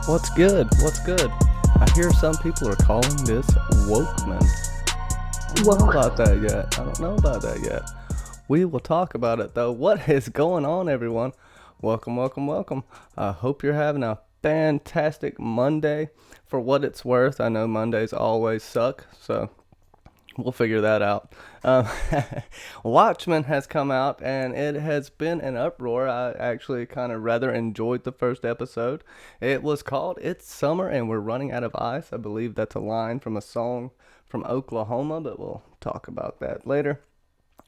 What's good? What's good? I hear some people are calling this Wokeman. I don't know Whoa. about that yet. I don't know about that yet. We will talk about it though. What is going on, everyone? Welcome, welcome, welcome. I hope you're having a fantastic Monday. For what it's worth, I know Mondays always suck, so we'll figure that out. Um, Watchmen has come out and it has been an uproar. I actually kind of rather enjoyed the first episode. It was called It's Summer and We're Running Out of Ice. I believe that's a line from a song from Oklahoma, but we'll talk about that later.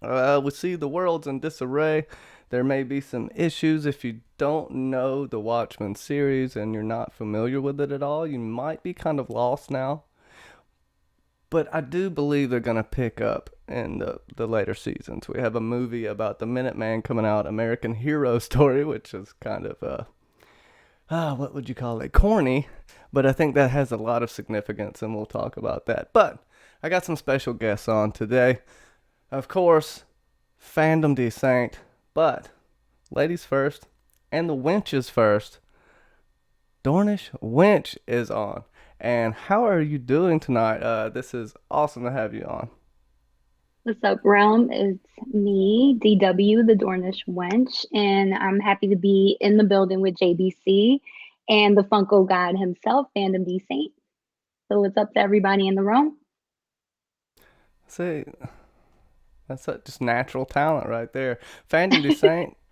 We see the world's in disarray. There may be some issues. If you don't know the Watchmen series and you're not familiar with it at all, you might be kind of lost now. But I do believe they're going to pick up in the later seasons. We have a movie about the Minuteman coming out, American Hero Story, which is kind of, what would you call it? Corny. But I think that has a lot of significance, and we'll talk about that. But I got some special guests on today. Of course, Fandom D. But ladies first, and the wenches first. Dornish Wench is on. And how are you doing tonight? This is awesome to have you on. What's up, Realm? It's me, DW, the Dornish Wench, and I'm happy to be in the building with JBC and the Funko God himself, Fandom D. So what's up to everybody in the room? See, that's just natural talent right there. Fandom D.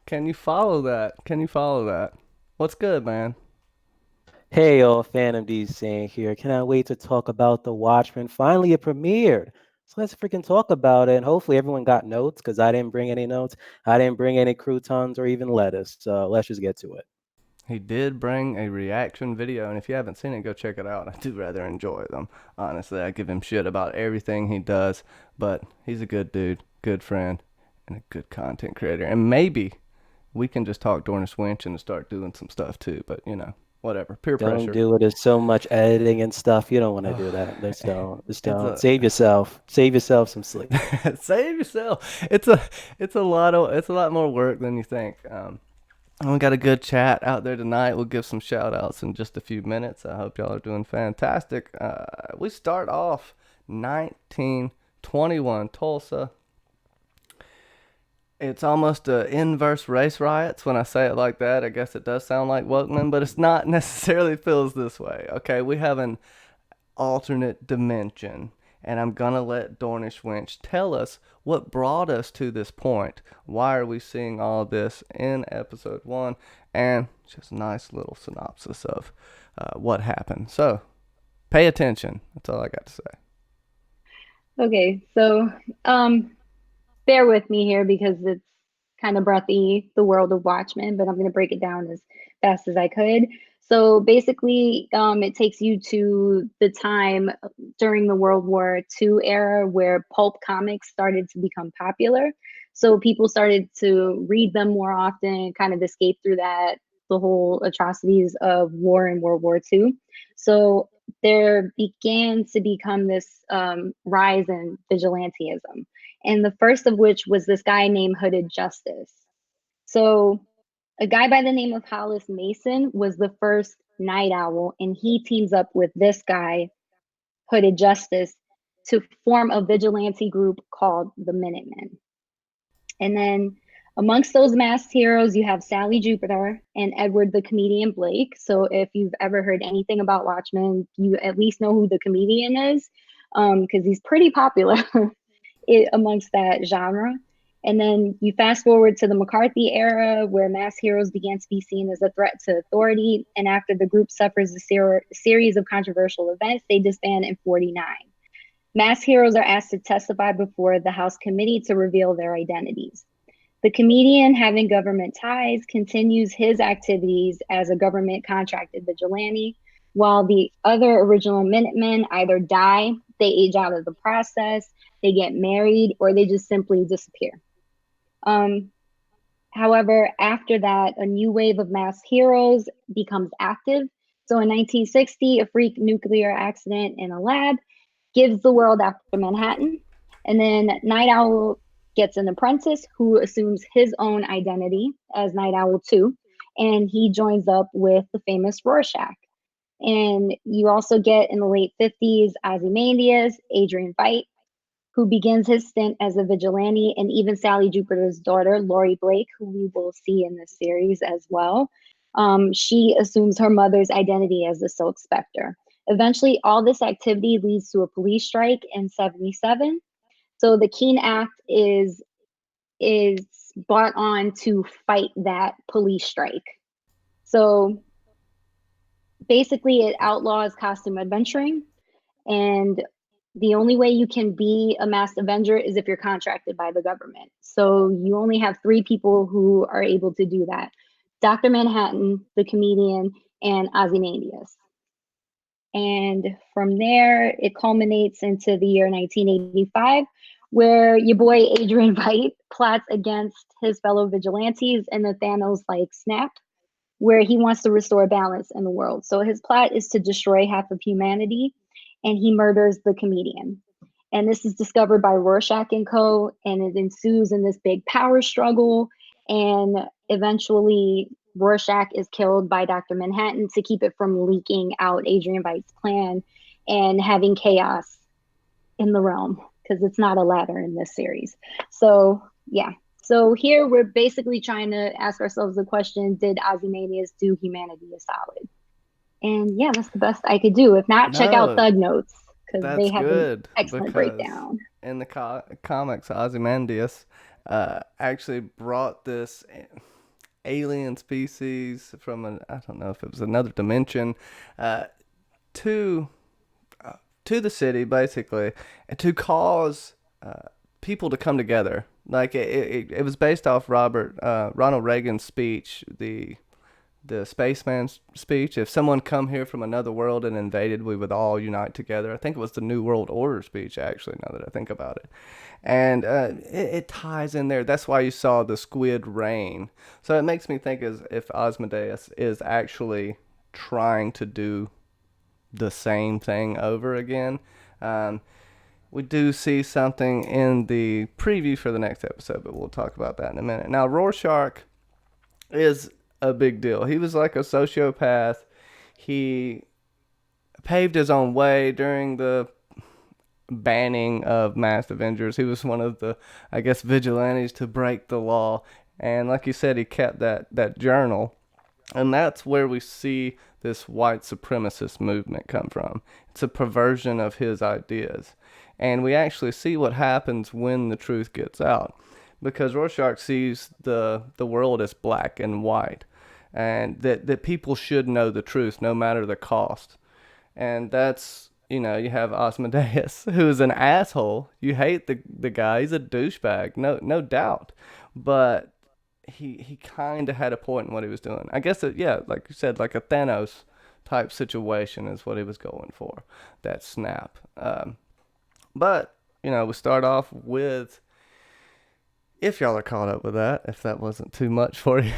Can you follow that? Can you follow that? What's good, man? Hey, all, Fandom D saying here. Cannot wait to talk about The Watchmen. Finally, it premiered. So let's freaking talk about it. And hopefully, everyone got notes because I didn't bring any notes. I didn't bring any croutons or even lettuce. So let's just get to it. He did bring a reaction video, and if you haven't seen it, go check it out. I do rather enjoy them. Honestly, I give him shit about everything he does, but he's a good dude, good friend, and a good content creator. And maybe we can just talk Dornish Wench and start doing some stuff too. But whatever. Peer Don't pressure. do it. There's so much editing and stuff. You don't want to do that. Just don't. Just It's don't. a Save yourself. Save yourself some sleep. save yourself. It's a lot more work than you think. And we got a good chat out there tonight. We'll give some shout outs in just a few minutes. I hope y'all are doing fantastic. We start off 1921 Tulsa. It's almost a inverse race riots when I say it like that. I guess it does sound like Wokeman, but it's not necessarily feels this way. Okay, we have an alternate dimension. And I'm gonna let Dornish Wench tell us what brought us to this point. Why are we seeing all this in episode 1? And just a nice little synopsis of what happened. So pay attention. That's all I got to say. Okay, so bear with me here because it's kind of brought the world of Watchmen, but I'm going to break it down as fast as I could. So basically, it takes you to the time during the World War II era where pulp comics started to become popular. So people started to read them more often, kind of escape through the whole atrocities of war in World War II. So there began to become this rise in vigilantism. And the first of which was this guy named Hooded Justice. So a guy by the name of Hollis Mason was the first Night Owl, and he teams up with this guy, Hooded Justice, to form a vigilante group called the Minutemen. And then amongst those masked heroes, you have Sally Jupiter and Edward the comedian Blake. So if you've ever heard anything about Watchmen, you at least know who the comedian is, because he's pretty popular amongst that genre. And then you fast forward to the McCarthy era, where mass heroes began to be seen as a threat to authority. And after the group suffers a series of controversial events, they disband in 49. Mass heroes are asked to testify before the House committee to reveal their identities. The comedian, having government ties, continues his activities as a government contracted vigilante, while the other original Minutemen either die, they age out of the process, they get married, or they just simply disappear. However, after that, a new wave of mass heroes becomes active. So in 1960, a freak nuclear accident in a lab gives the world after Manhattan. And then Night Owl gets an apprentice who assumes his own identity as Night Owl 2. And he joins up with the famous Rorschach. And you also get in the late 50s Ozymandias, Adrian Veidt, who begins his stint as a vigilante, and even Sally Jupiter's daughter, Laurie Blake, who we will see in this series as well. She assumes her mother's identity as the Silk Spectre. Eventually, all this activity leads to a police strike in 77. So the Keene Act is brought on to fight that police strike. So basically, it outlaws costume adventuring, and the only way you can be a masked avenger is if you're contracted by the government. So you only have 3 people who are able to do that: Dr. Manhattan, the comedian, and Ozymandias. And from there, it culminates into the year 1985, where your boy Adrian Veidt plots against his fellow vigilantes in the Thanos-like snap, where he wants to restore balance in the world. So his plot is to destroy half of humanity, and he murders the comedian. And this is discovered by Rorschach and co, and it ensues in this big power struggle. And eventually, Rorschach is killed by Dr. Manhattan to keep it from leaking out Adrian Veidt's plan and having chaos in the realm, because it's not a ladder in this series. So, yeah. So here we're basically trying to ask ourselves the question, did Ozymandias do humanity a solid? And yeah, that's the best I could do. If not, check out No, Thug Notes, because they that's have an good excellent because breakdown. in the comics, Ozymandias actually brought this alien species from I don't know if it was another dimension, to to the city basically, to cause people to come together. Like it was based off Ronald Reagan's speech, the spaceman's speech. If someone come here from another world and invaded, we would all unite together. I think it was the New World Order speech, actually, now that I think about it. And it ties in there. That's why you saw the squid rain. So it makes me think as if Osmodeus is actually trying to do the same thing over again. Um, we do see something in the preview for the next episode, but we'll talk about that in a minute. Now, Rorschach is a big deal. He was like a sociopath. He paved his own way during the banning of masked Avengers. He was one of the, I guess, vigilantes to break the law. And like you said, he kept that journal. And that's where we see this white supremacist movement come from. It's a perversion of his ideas. And we actually see what happens when the truth gets out. Because Rorschach sees the world as black and white. And that people should know the truth no matter the cost. And that's, you have Osmodeus, who's an asshole. You hate the guy. He's a douchebag, no doubt. But he kind of had a point in what he was doing. I guess, yeah, like you said, like a Thanos type situation is what he was going for, that snap. But, we start off with, if y'all are caught up with that, if that wasn't too much for you,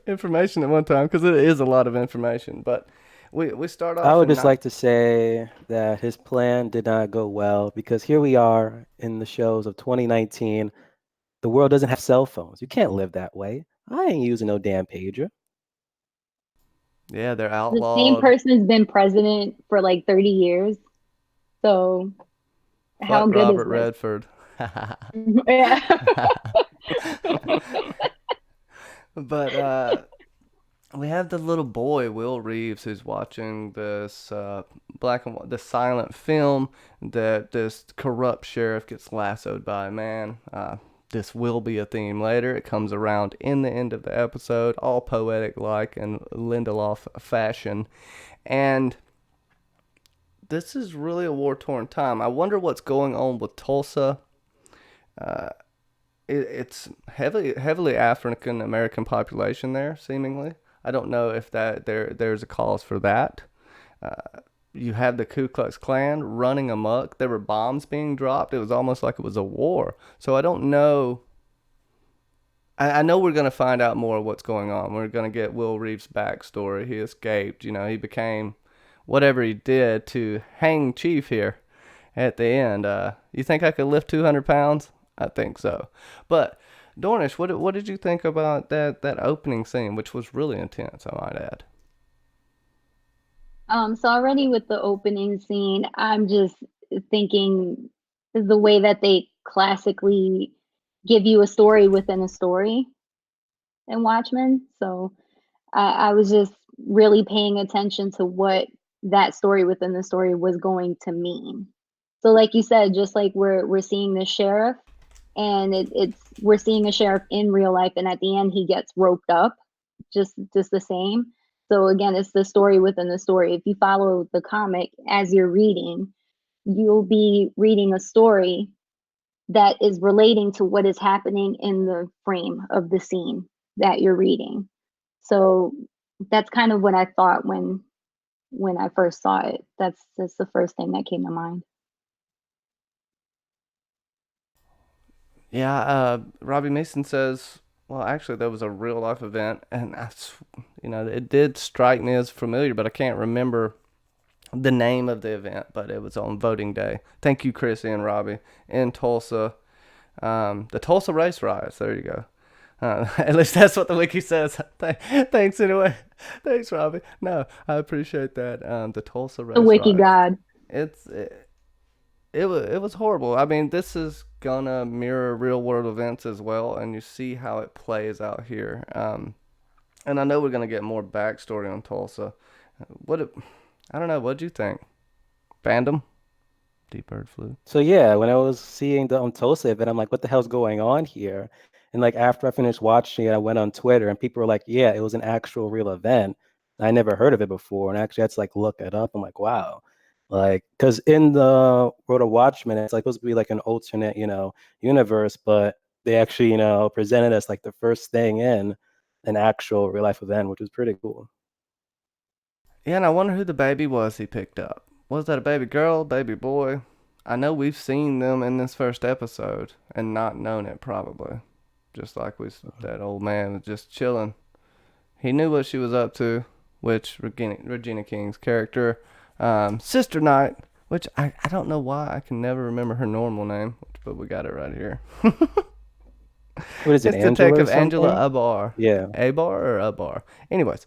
information at one time, because it is a lot of information. But we start off. I would just like to say that his plan did not go well, because here we are in the shows of 2019. The world doesn't have cell phones. You can't live that way. I ain't using no damn pager. Yeah, they're The same outlawed. person's been president for like 30 years. So how Fuck good Robert is this? Redford. Yeah. But we have the little boy Will Reeves who's watching this black and white, the silent film that this corrupt sheriff gets lassoed by a man. This will be a theme later. It comes around in the end of the episode, all poetic like in Lindelof fashion. And this is really a war-torn time. I wonder what's going on with Tulsa. It's heavily African American population there, seemingly. I don't know if there's a cause for that. You had the Ku Klux Klan running amok. There were bombs being dropped. It was almost like it was a war. So I don't know. I know we're going to find out more of what's going on. We're going to get Will Reeves' backstory. He escaped. He became whatever he did to hang Chief here at the end. You think I could lift 200 pounds? I think so. But Dornish, what did you think about that opening scene, which was really intense, I might add? So already with the opening scene, I'm just thinking the way that they classically give you a story within a story in Watchmen. So I was just really paying attention to what that story within the story was going to mean. So like you said, just like we're seeing the sheriff and it's we're seeing a sheriff in real life and at the end he gets roped up just the same. So again, it's the story within the story. If you follow the comic as you're reading, you'll be reading a story that is relating to what is happening in the frame of the scene that you're reading. So that's kind of what I thought when I first saw it. That's the first thing that came to mind. Yeah, Robbie Mason says, well, actually, there was a real life event, and it did strike me as familiar, but I can't remember the name of the event, but it was on voting day. Thank you, Chrissy and Robbie, in Tulsa. The Tulsa Race Riots. There you go. At least that's what the wiki says. Thanks anyway. Thanks, Robbie. No, I appreciate that. The Tulsa The Race wiki Riots. god. It was horrible. I mean, this is gonna mirror real world events as well, and you see how it plays out here. And I know we're gonna get more backstory on Tulsa. I don't know. What'd you think? Fandom? Deep bird flu. So yeah, when I was seeing the Tulsa event, I'm like, what the hell's going on here? And like after I finished watching it, I went on Twitter and people were like, yeah, it was an actual real event. I never heard of it before, and I actually had to like look it up. I'm like, wow. Like, because in the world of Watchmen, it's like supposed to be like an alternate, universe, but they actually, presented us like the first thing in an actual real life event, which was pretty cool. Yeah, and I wonder who the baby was he picked up. Was that a baby girl, baby boy? I know we've seen them in this first episode and not known it probably. Just like that old man was just chilling. He knew what she was up to, which Regina King's character, Sister Night, which I don't know why I can never remember her normal name, but we got it right here. What is it, It's Angela or Detective Angela something? Abar. Yeah. Abar or Abar? Anyways,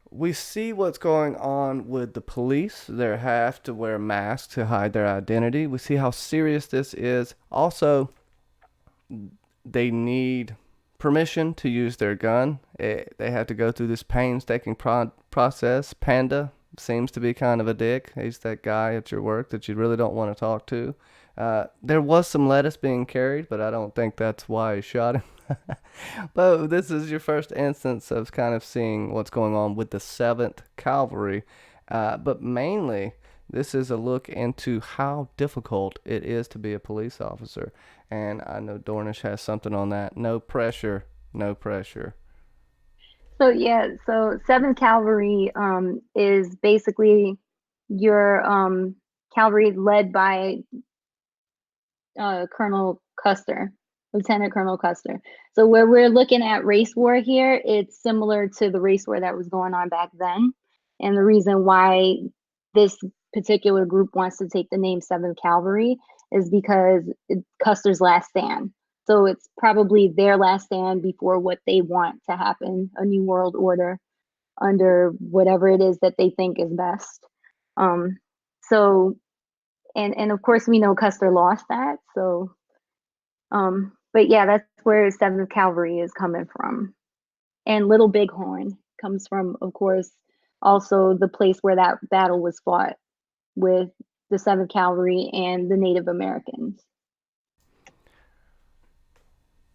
we see what's going on with the police. They have to wear masks to hide their identity. We see how serious this is. Also, they need permission to use their gun. They have to go through this painstaking process. Panda seems to be kind of a dick. He's that guy at your work that you really don't want to talk to. There was some lettuce being carried, but I don't think that's why he shot him. But this is your first instance of kind of seeing what's going on with the 7th Cavalry. But mainly, this is a look into how difficult it is to be a police officer. And I know Dornish has something on that. No pressure, no pressure. So yeah, so 7th Cavalry is basically your cavalry led by Colonel Custer, Lieutenant Colonel Custer. So where we're looking at race war here, it's similar to the race war that was going on back then. And the reason why this particular group wants to take the name 7th Cavalry is because it's Custer's last stand. So it's probably their last stand before what they want to happen, a new world order under whatever it is that they think is best. So and of course we know Custer lost that. So but yeah, that's where 7th Cavalry is coming from. And Little Bighorn comes from, of course, also the place where that battle was fought with the 7th Cavalry and the Native Americans.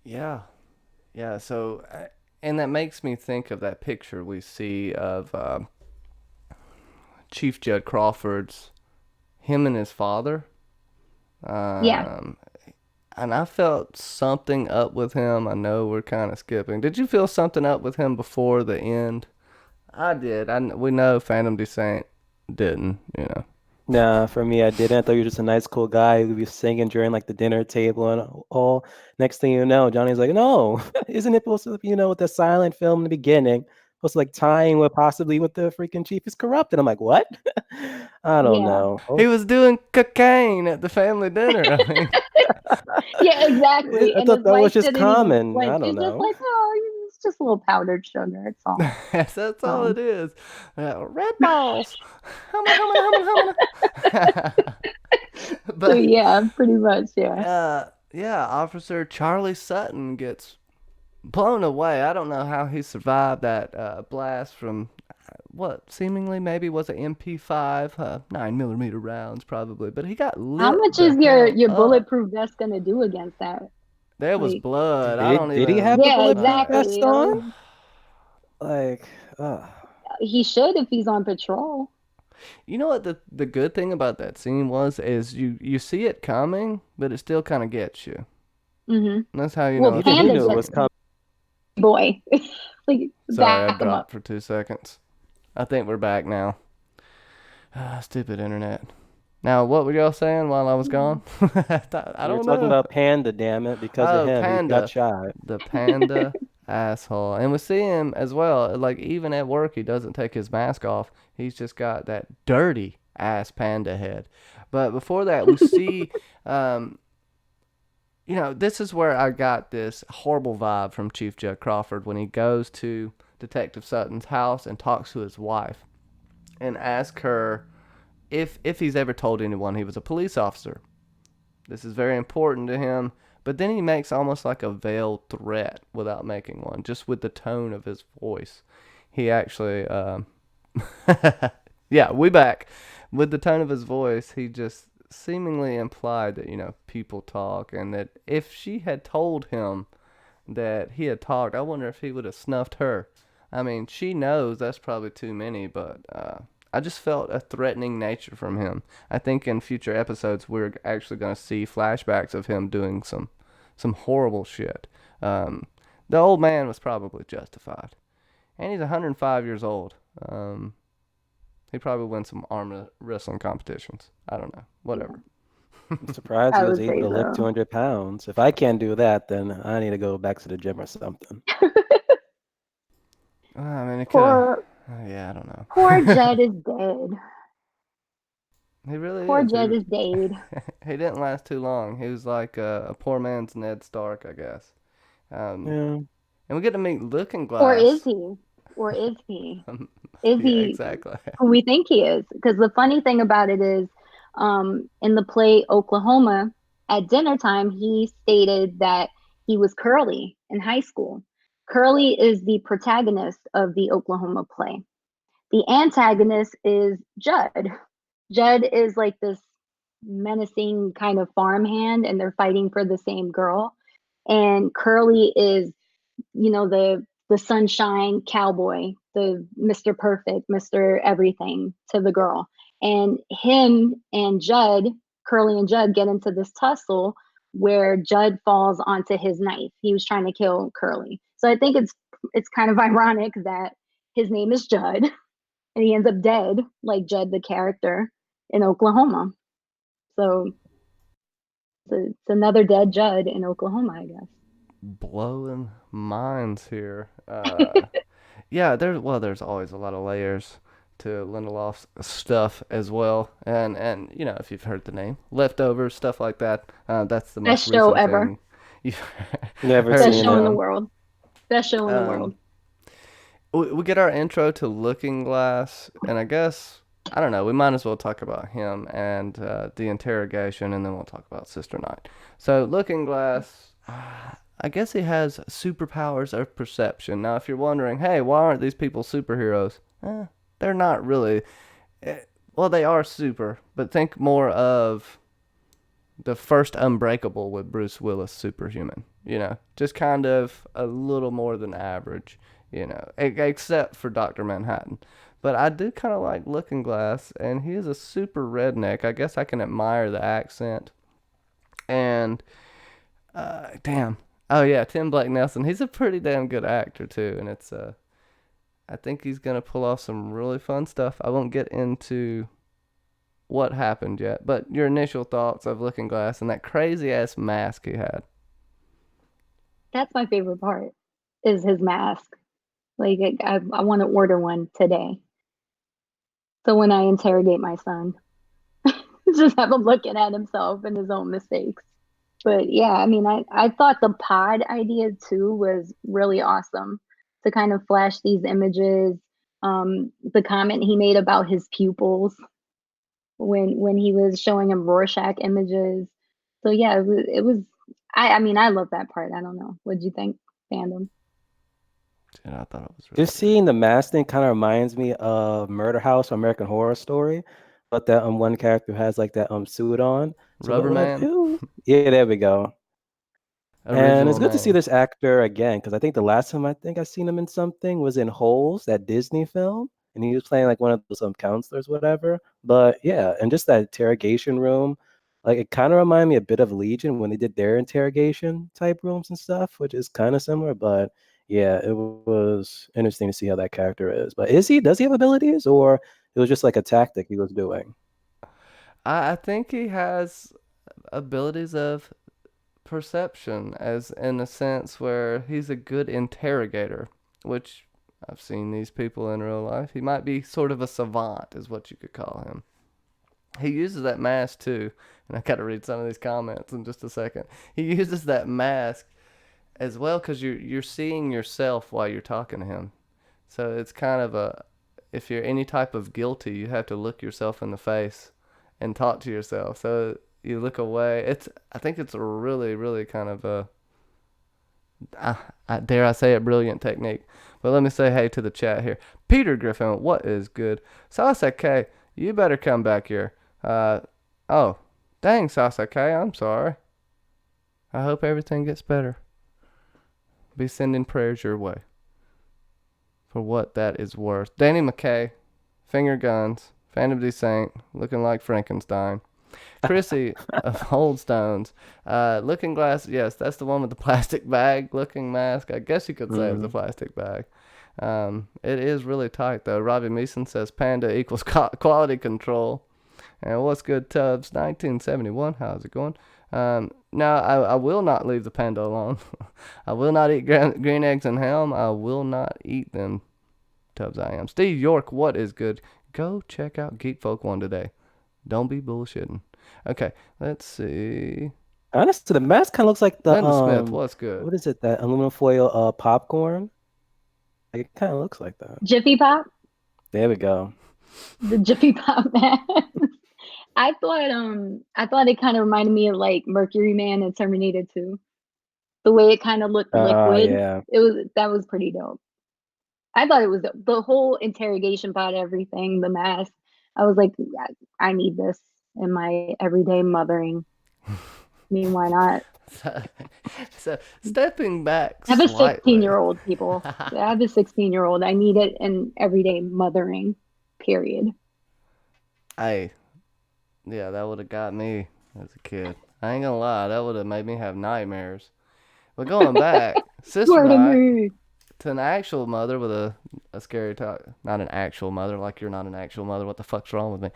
Yeah, yeah. So, and that makes me think of that picture we see of Chief Judd Crawford's him and his father. Yeah. And I felt something up with him. I know we're kind of skipping. Did you feel something up with him before the end? I did. We know Phantom D didn't. Nah, for me, I didn't. I thought you were just a nice, cool guy who would be singing during like the dinner table and all. Next thing you know, Johnny's like, no, isn't it supposed to, with the silent film in the beginning, supposed to like tying with possibly with the freaking chief is corrupt? And I'm like, what? I don't Yeah. know. He was doing cocaine at the family dinner. I mean, Yeah, exactly. I And thought his that was wife just didn't even common. flinch. I don't She's just know. like, oh, he's just a little powdered sugar. It's all. That's all Um, it is. Red balls. Humana, humana, humana, humana. so But yeah, pretty much, yeah. yeah, Officer Charlie Sutton gets blown away. I don't know how he survived that blast from what seemingly maybe was an MP5, 9 millimeter rounds probably, but he got How lit much the is your hell your up. bulletproof vest gonna do against that? There was Like, blood. I don't Did he even. have the yeah, bulletproof Uh, vest exactly. on? Like, He should if he's on patrol. you know what the good thing about that scene was is you see it coming, but it still kind of gets you. Hmm. And that's how you know Well, it's a even he Panda good knew it gets was scene. coming. boy, like Sorry, I back him up. dropped for 2 seconds. I think we're back now. Stupid internet. Now, what were y'all saying while I was gone? I We were don't talking know. about Panda, damn it. Because of Oh, him, he got Panda. shot. The Panda asshole. And we see him as well. Like, even at work, he doesn't take his mask off. He's just got that dirty ass panda head. But before that, we see, um, this is where I got this horrible vibe from Chief Judge Crawford when he goes to Detective Sutton's house and talks to his wife and asks her if he's ever told anyone he was a police officer. This is very important to him. But then he makes almost like a veiled threat without making one, just with the tone of his voice. He actually, yeah, we back. With the tone of his voice, he just seemingly implied that, people talk, and that if she had told him that he had talked, I wonder if he would have snuffed her. I mean, she knows that's probably too many, but I just felt a threatening nature from him. I think in future episodes we're actually going to see flashbacks of him doing some horrible shit. The old man was probably justified, and he's 105 years old. He probably win some arm wrestling competitions. I don't know. Whatever. I'm surprised he I was would able say to lift so. 200 pounds. If I can't do that, then I need to go back to the gym or something. I mean, it could have. Poor Yeah, I don't poor know. Judd is dead. He really Poor is. Judd is dead. He didn't last too long. He was like a poor man's Ned Stark, I guess. Um, Yeah. and we get to meet Looking Or is Glass. he? Or is he? Is Yeah, he exactly. who we think he is? Because the funny thing about it is, in the play Oklahoma, at dinner time, he stated that he was Curly in high school. Curly is the protagonist of the Oklahoma play. The antagonist is Judd. Judd is like this menacing kind of farmhand, and they're fighting for the same girl. And Curly is, the sunshine cowboy, the Mr. Perfect, Mr. Everything to the girl. And him and Judd, Curly and Judd get into this tussle where Judd falls onto his knife. He was trying to kill Curly. So I think it's kind of ironic that his name is Judd and he ends up dead like Judd the character in Oklahoma. So it's another dead Judd in Oklahoma, I guess. Blowing minds here. Yeah, there's always a lot of layers to Lindelof's stuff as well, and if you've heard the name, leftovers, stuff like that. That's the most Best show recent ever. thing you've Never heard Best me seen show in it. the on. world. Best show in the Um, world. we get our intro to Looking Glass, and I guess I don't know. We might as well talk about him and the interrogation, and then we'll talk about Sister Night. So Looking Glass, I guess he has superpowers of perception. Now, if you're wondering, hey, why aren't these people superheroes? They're not really. Eh, Well, they are super, but think more of the first Unbreakable with Bruce Willis superhuman. Just kind of a little more than average. Except for Doctor Manhattan. But I do kind of like Looking Glass, and he is a super redneck. I guess I can admire the accent. And damn, oh yeah, Tim Blake Nelson. He's a pretty damn good actor too, and I think he's gonna pull off some really fun stuff. I won't get into what happened yet, but your initial thoughts of Looking Glass and that crazy ass mask he had. That's my favorite part is his mask. Like I want to order one today. So when I interrogate my son, just have him looking at himself and his own mistakes. But yeah, I mean, I thought the pod idea too was really awesome. to kind of flash these images. The comment he made about his pupils when he was showing him Rorschach images. So yeah, it was I mean, I love that part. I don't know. What'd you think, fandom? And I thought it was really Just seeing the mask thing kind of reminds me of Murder House or American Horror Story, but that one character has like that suit on. So Rubber Man, yeah, there we go. And it's original good to see name. this actor again because I think the last time I think I seen him in something was in Holes, that Disney film, and he was playing like one of those counselors, whatever. But yeah, and just that interrogation room, like it kind of reminded me a bit of Legion when they did their interrogation type rooms and stuff, which is kind of similar. But yeah, it was interesting to see how that character is. But does he have abilities, or it was just like a tactic he was doing? I think he has abilities of perception, as in a sense where he's a good interrogator, which I've seen these people in real life. He might be sort of a savant, is what you could call him. He uses that mask too, and I got to read some of these comments in just a second. He uses that mask as well because you're seeing yourself while you're talking to him. So it's kind of a, if you're any type of guilty, you have to look yourself in the face and talk to yourself. So you look away. I think it's a really, really kind of a, dare I say it, brilliant technique. But let me say hey to the chat here. Peter Griffin, what is good? Sasake, you better come back here. Oh, dang, Sasake, I'm sorry. I hope everything gets better. Be sending prayers your way. For what that is worth. Danny McKay, finger guns, Phantom D Saint, looking like Frankenstein. Chrissy of Old Stones, Looking Glass, yes, that's the one with the plastic bag looking mask. I guess you could say it was a plastic bag. It is really tight though. Robbie Meeson says Panda equals quality control. And what's good, Tubbs? 1971, how's it going? Now, I will not leave the panda alone. I will not eat green eggs and ham. I will not eat them, Tubbs I am. Steve York, what is good? Go check out Geek Folk 1 today. Don't be bullshitting. Okay, let's see. Honestly, the mask kind of looks like the Linda Smith, what's good? what is it? That aluminum foil popcorn. Like, it kind of looks like that. Jiffy Pop, There we go. the Jiffy Pop mask. I thought it kind of reminded me of like Mercury Man in Terminator 2. The way it kind of looked liquid. Yeah. That was pretty dope. I thought it was dope. The whole interrogation part, everything, the mask. I was like, yeah, I need this in my everyday mothering. I mean, why not? So stepping back I have a slightly. 16-year-old, people. I have a 16-year-old. I need it in everyday mothering, period. Yeah, that would have got me as a kid. I ain't gonna lie, that would have made me have nightmares. But going back, Sister Night to an actual mother with a scary talk. Not an actual mother, like you're not an actual mother. What the fuck's wrong with me?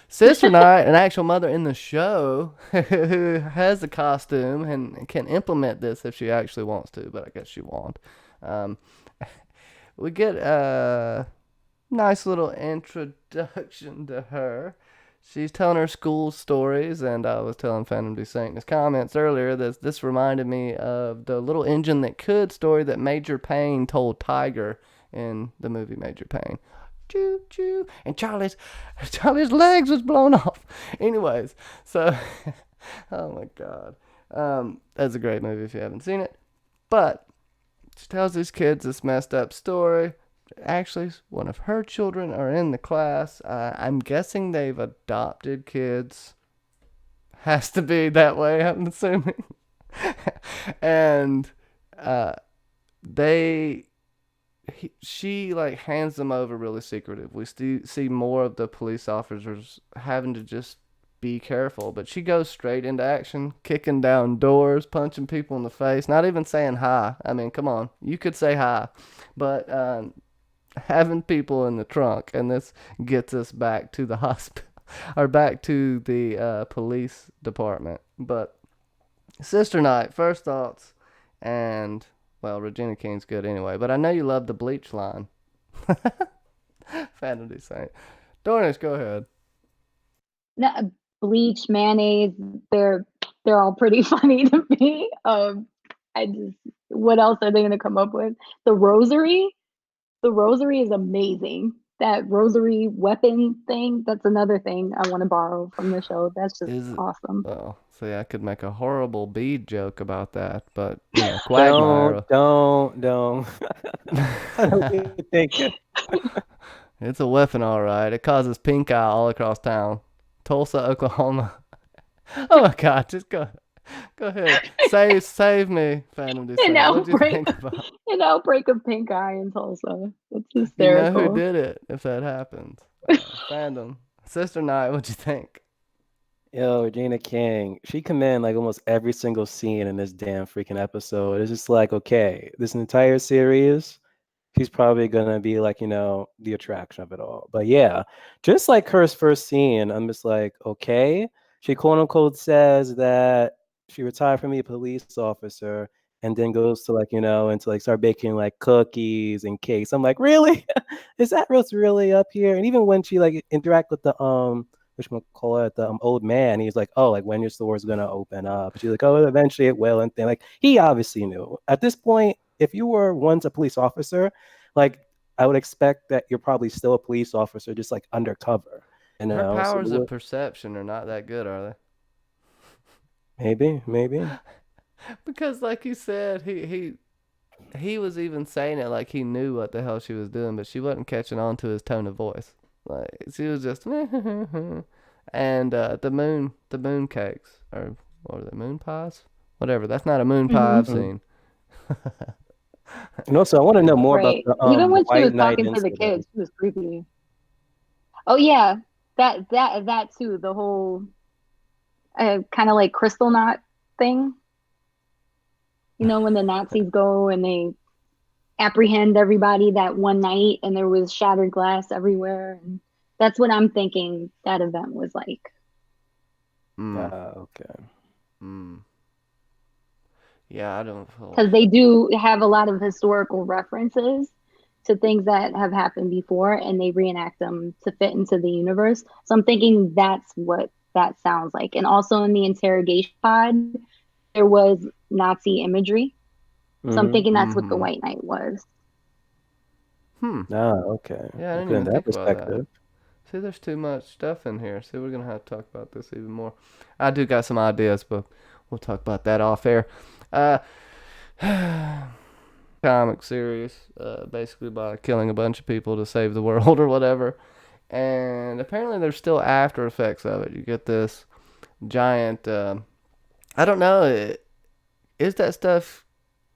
Sister Night, an actual mother in the show who has the costume and can implement this if she actually wants to, but I guess she won't. We get a nice little introduction to her. She's telling her school stories, and I was telling Phantom D Saint in his comments earlier that this reminded me of the little engine that could story that Major Payne told Tiger in the movie Major Payne. Choo choo, and Charlie's legs was blown off. Anyways, so oh my god, that's a great movie if you haven't seen it. But she tells these kids this messed up story. Actually, one of her children are in the class. I'm guessing they've adopted kids. Has to be that way, I'm assuming. And she like hands them over really secretive. We see more of the police officers having to just be careful, but she goes straight into action, kicking down doors, punching people in the face, not even saying hi. I mean, come on, you could say hi, but having people in the trunk, and this gets us back to the hospital or back to the police department. But Sister Night, first thoughts, and well, Regina King's good anyway, but I know you love the bleach line. Phantom D Saint. Dornish, go ahead. No, bleach, mayonnaise, they're all pretty funny to me. I just, what else are they gonna come up with? The rosary? The rosary is amazing. That rosary weapon thing, that's another thing I want to borrow from the show. That's just Is it? awesome. Well, see, I could make a horrible bead joke about that, but you know, Don't, Quagmire. don't. I know what you're thinking. It's a weapon, all right. It causes pink eye all across town. Tulsa, Oklahoma. Oh my God, just go ahead. Save me, Phantom D. An What'd you outbreak, think about? an outbreak of pink eye in Tulsa. That's You know who hysterical. did it if that happens. Fandom. Sister Night, what'd you think? Yo, Regina King, she command like almost every single scene in this damn freaking episode. It's just like, okay, this entire series, she's probably gonna be like, the attraction of it all. But yeah, just like her first scene, I'm just like, okay. She quote unquote says that she retired from being a police officer and then goes to like, into like start baking like cookies and cakes. I'm like, really? Is that what's really up here? And even when she like interact with the which we call it the old man, he's like, oh, like when your store's gonna open up. She's like, oh, eventually it will, and then like he obviously knew. At this point, if you were once a police officer, like I would expect that you're probably still a police officer, just like undercover, Her powers of So perception are not that good, are maybe. they? Because, like you said, he was even saying it like he knew what the hell she was doing, but she wasn't catching on to his tone of voice. Like she was just, and the moon cakes or what are they, moon pies? Whatever. That's not a moon pie Hmm. I've seen. And also, I want to know more about Right. Even the when she White was Knight talking to the incident. kids, she was creepy. Oh yeah, that too. The whole kind of like crystal knot thing. You know, when the Nazis go and they apprehend everybody that one night, and there was shattered glass everywhere, and that's what I'm thinking that event was like. Mm, Okay. mm. Yeah, I don't feel. Because they do have a lot of historical references to things that have happened before, and they reenact them to fit into the universe. So I'm thinking that's what that sounds like. And also in the interrogation pod, there was Nazi imagery. So I'm Mm-hmm. thinking that's what the Mm-hmm. White Knight was. Okay. Yeah, I didn't Okay, in even that think about that. perspective. See, there's too much stuff in here. See, we're gonna have to talk about this even more. I do got some ideas, but we'll talk about that off air. Uh, comic series, basically by killing a bunch of people to save the world or whatever. And apparently, there's still after effects of it. You get this giant. I don't know. Is that stuff?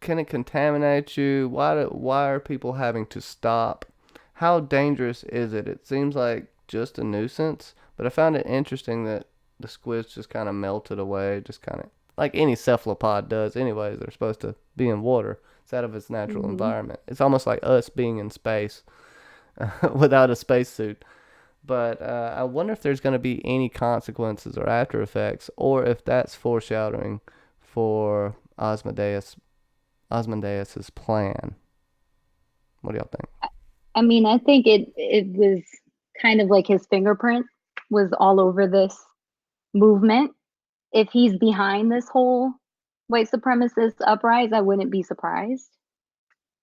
Can it contaminate you? Why are people having to stop? How dangerous is it? It seems like just a nuisance, but I found it interesting that the squids just kind of melted away, just kind of like any cephalopod does. Anyways, they're supposed to be in water. It's out of its natural Hmm. environment. It's almost like us being in space without a spacesuit. But I wonder if there's going to be any consequences or after effects, or if that's foreshadowing for Osmodeus's plan. What do y'all think? I mean, I think it was kind of like his fingerprint was all over this movement. If he's behind this whole white supremacist uprise, I wouldn't be surprised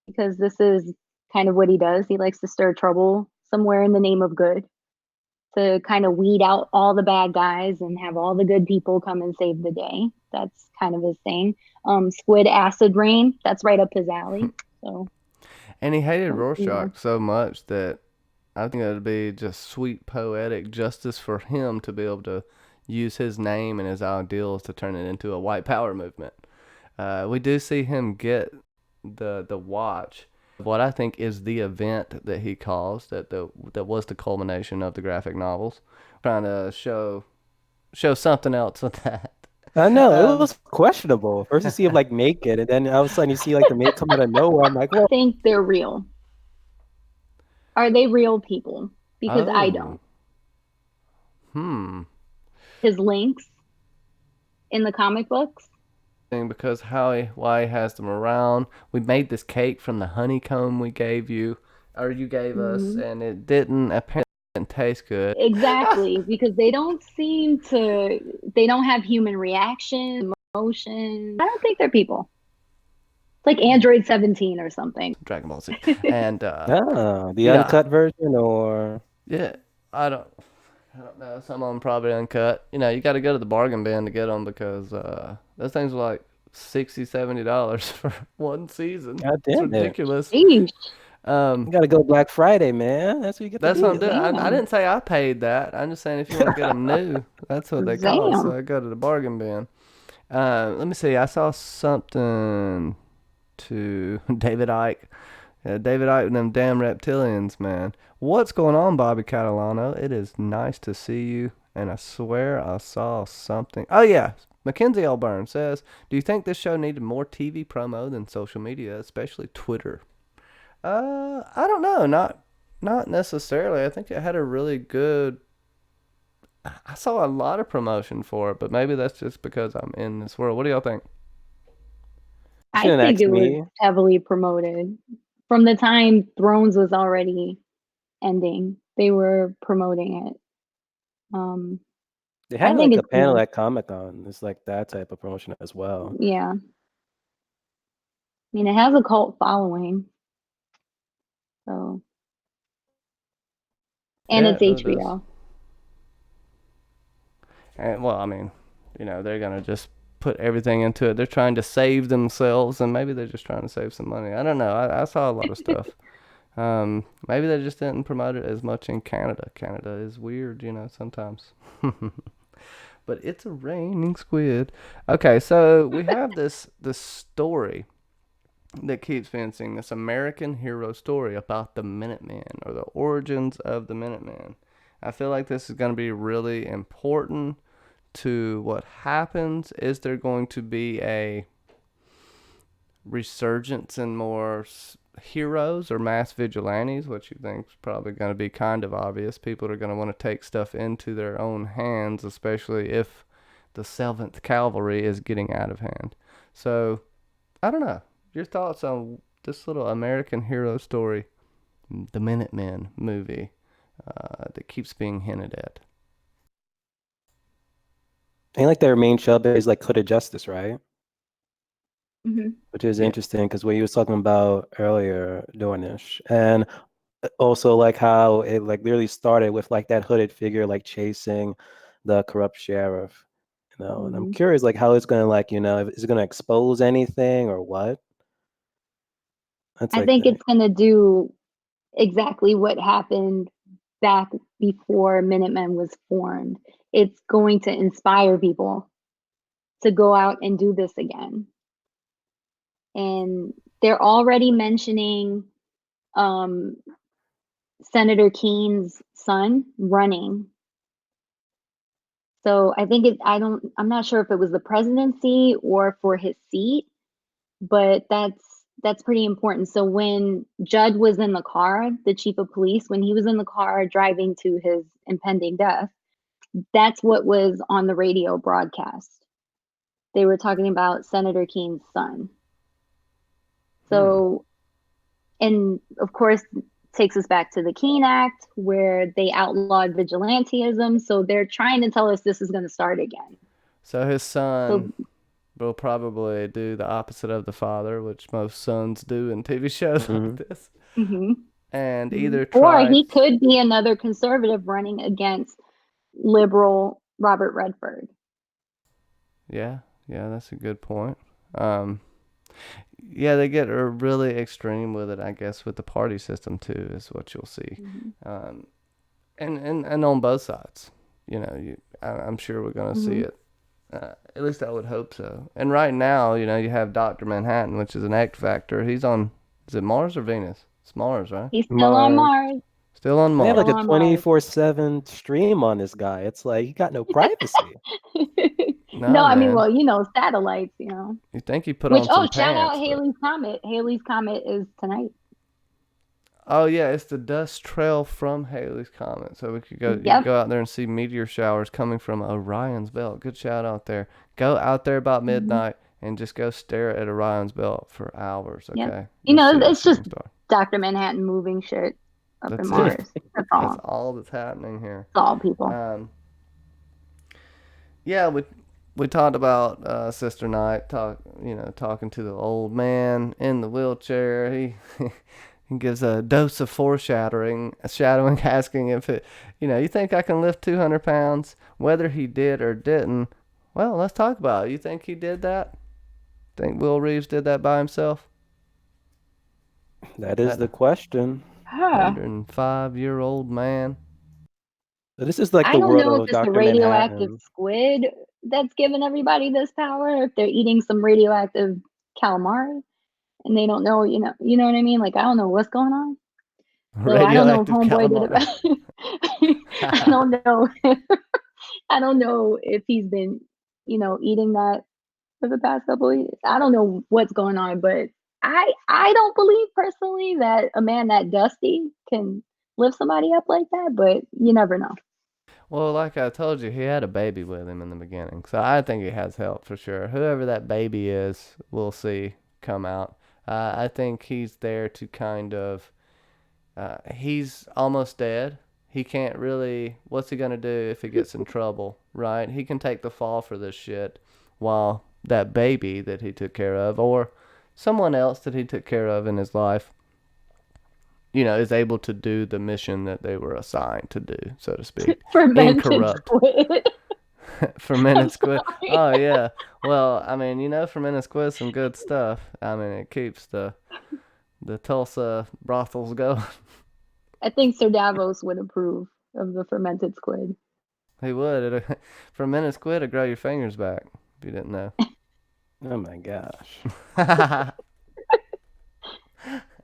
because this is kind of what he does. He likes to stir trouble somewhere in the name of good to kind of weed out all the bad guys and have all the good people come and save the day. That's kind of his thing. Squid acid rain, that's right up his alley. So, And he hated you know, Rorschach so much that I think it'd be just sweet poetic justice for him to be able to use his name and his ideals to turn it into a white power movement. We do see him get the watch. What I think is the event that he caused that was the culmination of the graphic novels. Trying to show something else with that. I know it Um, was questionable. First you see him like naked, and then all of a sudden you see like the maid come out of nowhere. I'm like, I well, think they're real. Are they real people? Because I oh, don't. hmm. His links in the comic books. Because why he has them around. We made this cake from the honeycomb we gave you, or you gave us, Mhm. and it didn't apparently didn't taste good. Exactly, because they don't have human reaction, emotions. I don't think they're people. It's like Android 17 or something. Dragon Ball Z. And the you know, uncut version, or yeah, I don't know. Some of them probably uncut. You got to go to the bargain bin to get them because those things are like $60-$70 for one season. God It's damn it. ridiculous. Sheesh. You gotta go Black Friday, man. That's what you get the That's what I'm deal. doing. I Damn. didn't say I paid that. I'm just saying if you want to get them new, that's what they cost. So Damn. I go to the bargain bin. Let me see. I saw something to David Icke. David Icke and them damn reptilians, man. What's going on, Bobby Catalano? It is nice to see you. And I swear I saw something. Oh, yeah. Mackenzie L. Byrne says, do you think this show needed more TV promo than social media, especially Twitter? I don't know. Not necessarily. I think it had a really good. I saw a lot of promotion for it, but maybe that's just because I'm in this world. What do y'all think? I Shouldn't think ask it was me. heavily promoted. From the time Thrones was already ending, they were promoting it. They I had think like a it's panel enough. at Comic-Con. It's like that type of promotion as well. Yeah. I mean, it has a cult following. So, and Yeah, it's it really does. HBO. And well, I mean, they're gonna just put everything into it. They're trying to save themselves, and maybe they're just trying to save some money. I don't know. I saw a lot of stuff. Maybe they just didn't promote it as much in Canada. Canada is weird, sometimes. But it's a raining squid. Okay, so we have this story that keeps being seen, this American hero story about the Minutemen or the origins of the Minutemen. I feel like this is going to be really important to what happens. Is there going to be a resurgence in more heroes or mass vigilantes, which you think is probably going to be kind of obvious? People are going to want to take stuff into their own hands, especially if the 7th Cavalry is getting out of hand. So, I don't know. Your thoughts on this little American hero story, the Minutemen movie, that keeps being hinted at? Ain't like their main show is like Hooded Justice, right? Mm-hmm. Which is Yeah. interesting because what you was talking about earlier, Dornish, and also like how it like literally started with like that hooded figure like chasing the corrupt sheriff, and I'm Mm-hmm. curious like how it's gonna like, is it gonna expose anything or what? That's I like think the it's going to do exactly what happened back before Minutemen was formed. It's going to inspire people to go out and do this again. And they're already mentioning Senator Keene's son running. So I think I'm not sure if it was the presidency or for his seat, but that's pretty important. So when Judd was in the car, the chief of police, when he was in the car driving to his impending death, that's what was on the radio broadcast. They were talking about Senator Keene's son. So, and of course, takes us back to the Keene Act, where they outlawed vigilantism. So they're trying to tell us this is going to start again. So his son will probably do the opposite of the father, which most sons do in TV shows like this. Mm-hmm. And either try... Or he could be another conservative running against liberal Robert Redford. Yeah, that's a good point. Yeah, they get really extreme with it, I guess, with the party system too, is what you'll see. Mm-hmm. And on both sides, I'm sure we're gonna see it. At least I would hope so. And right now, you have Dr. Manhattan, which is an X Factor. He's on, is it Mars or Venus? It's Mars, right? He's still on Mars. Still on They have Mars. like a 24/7 stream on this guy. It's like he got no privacy. No, I mean, man. well, satellites, You think he put on some pants? Shout out Halley's Comet. Halley's Comet is tonight. Oh yeah, it's the dust trail from Halley's Comet. So we could go, you could go out there and see meteor showers coming from Orion's Belt. Good shout out there. Go out there about midnight and just go stare at Orion's Belt for hours. Okay. Yep. It's just Dr. Manhattan moving shit up in Mars. That's all. That's all that's happening here. That's all, people. Yeah, we talked about Sister Night, talking to the old man in the wheelchair. He gives a dose of shadowing, asking if you think I can lift 200 pounds, whether he did or didn't. Well, let's talk about it. You think he did that? Think Will Reeves did that by himself? That is That the question. Huh. 105-year-old man. So this is like I the don't world know if of it's the Dr. radioactive Manhattan. squid that's giving everybody this power, if they're eating some radioactive calamari and they don't know, you know what I mean? Like, I don't know what's going on. So I don't know if Radioactive Homeboy did calamari. it. I don't know. I don't know if he's been, eating that for the past couple of years. I don't know what's going on, but I don't believe personally that a man that dusty can lift somebody up like that, but you never know. Well, like I told you, he had a baby with him in the beginning, so I think he has help for sure. Whoever that baby is, we'll see come out. I think he's there to kind of. He's almost dead. He can't really. What's he gonna do if he gets in trouble? Right? He can take the fall for this shit, while that baby that he took care of, or someone else that he took care of in his life, is able to do the mission that they were assigned to do, so to speak. Fermented Incorrupt. squid. I'm Fermented squid. sorry. Oh yeah. Well, I mean, fermented squid's some good stuff. I mean, it keeps the Tulsa brothels going. I think Sir Davos would approve of the fermented squid. He would. Fermented squid would grow your fingers back if you didn't know. Oh my gosh.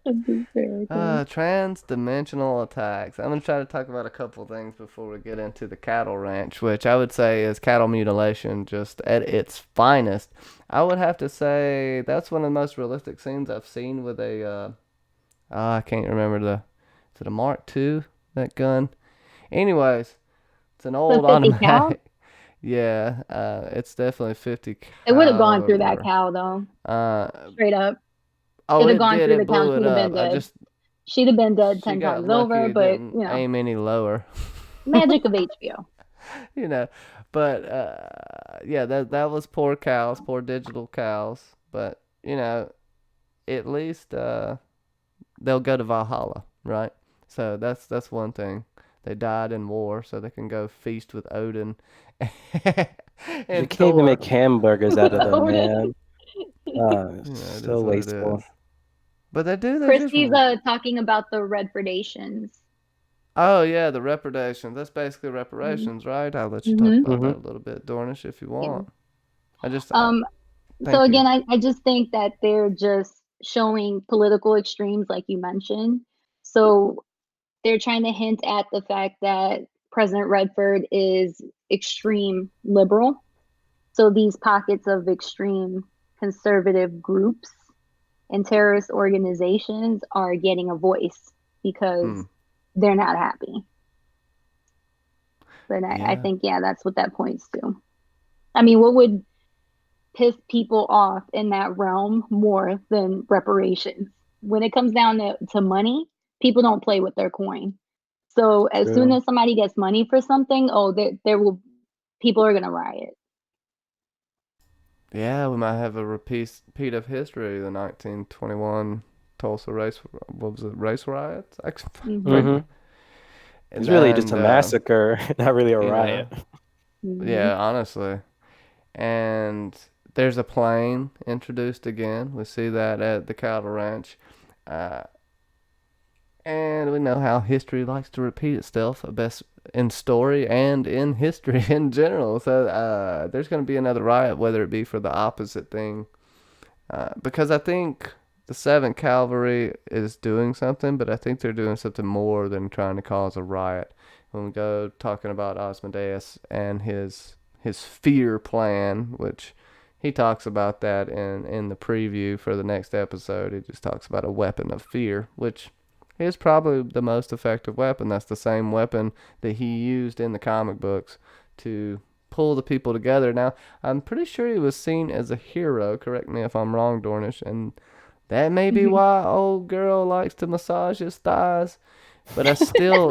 That'd be very cool. Trans-dimensional attacks. I'm gonna try to talk about a couple things before we get into the cattle ranch, which I would say is cattle mutilation just at its finest. I would have to say that's one of the most realistic scenes I've seen with a. I can't remember Is it a Mark II? That gun. Anyways, it's an The old 50 cal? automatic. Yeah, it's definitely 50 It would have gone through that caliber. cow though. Uh, Straight up. oh, It'd have it gone did. through It the cow and blew it she'd have been up. dead. She'd have been dead She 10 got times lucky. over, It but didn't aim any lower. magic of HBO. you know, but yeah, that was poor cows, poor digital cows. But at least they'll go to Valhalla, right? So that's one thing. They died in war, so they can go feast with Odin They and can't even Thor. make hamburgers out of them, Odin. man. It So is what it is. wasteful. But they do. They just. Christy's talking about the red predations. Oh yeah, the reparations. That's basically Mm-hmm. reparations, right? I'll let you talk Mm-hmm. about Hmm. that a little bit, Dornish, if you Yeah. want. I Um, so thank you. again, I just think that they're just showing political extremes, like you mentioned. So they're trying to hint at the fact that President Redford is extreme liberal. So these pockets of extreme conservative groups and terrorist organizations are getting a voice because Hmm. they're not happy. But I Yeah. think, yeah, that's what that points to. I mean, what would piss people off in that realm more than reparations? When it comes down to money, people don't play with their coin. So as soon True. as somebody gets money for something, oh, there will people are gonna riot. Yeah, we might have a repeat of history. The 1921 Tulsa race. What was it? Race riots. Hmm. Hmm. Frankly, It's really just and a massacre, not really a you know, riot. Hmm. yeah, honestly, and there's a plane introduced again. We see that at the cattle ranch. Uh, And we know how history likes to repeat itself, best in story and in history in general. So there's going to be another riot, whether it be for the opposite thing. Because I think the 7th Cavalry is doing something, but I think they're doing something more than trying to cause a riot. When we go talking about Osmodeus and his fear plan, which he talks about that in the preview for the next episode. He just talks about a weapon of fear, which is probably the most effective weapon. That's the same weapon that he used in the comic books to pull the people together. Now, I'm pretty sure he was seen as a hero. Correct me if I'm wrong, Dornish. And that may be Hmm. why old girl likes to massage his thighs. But I still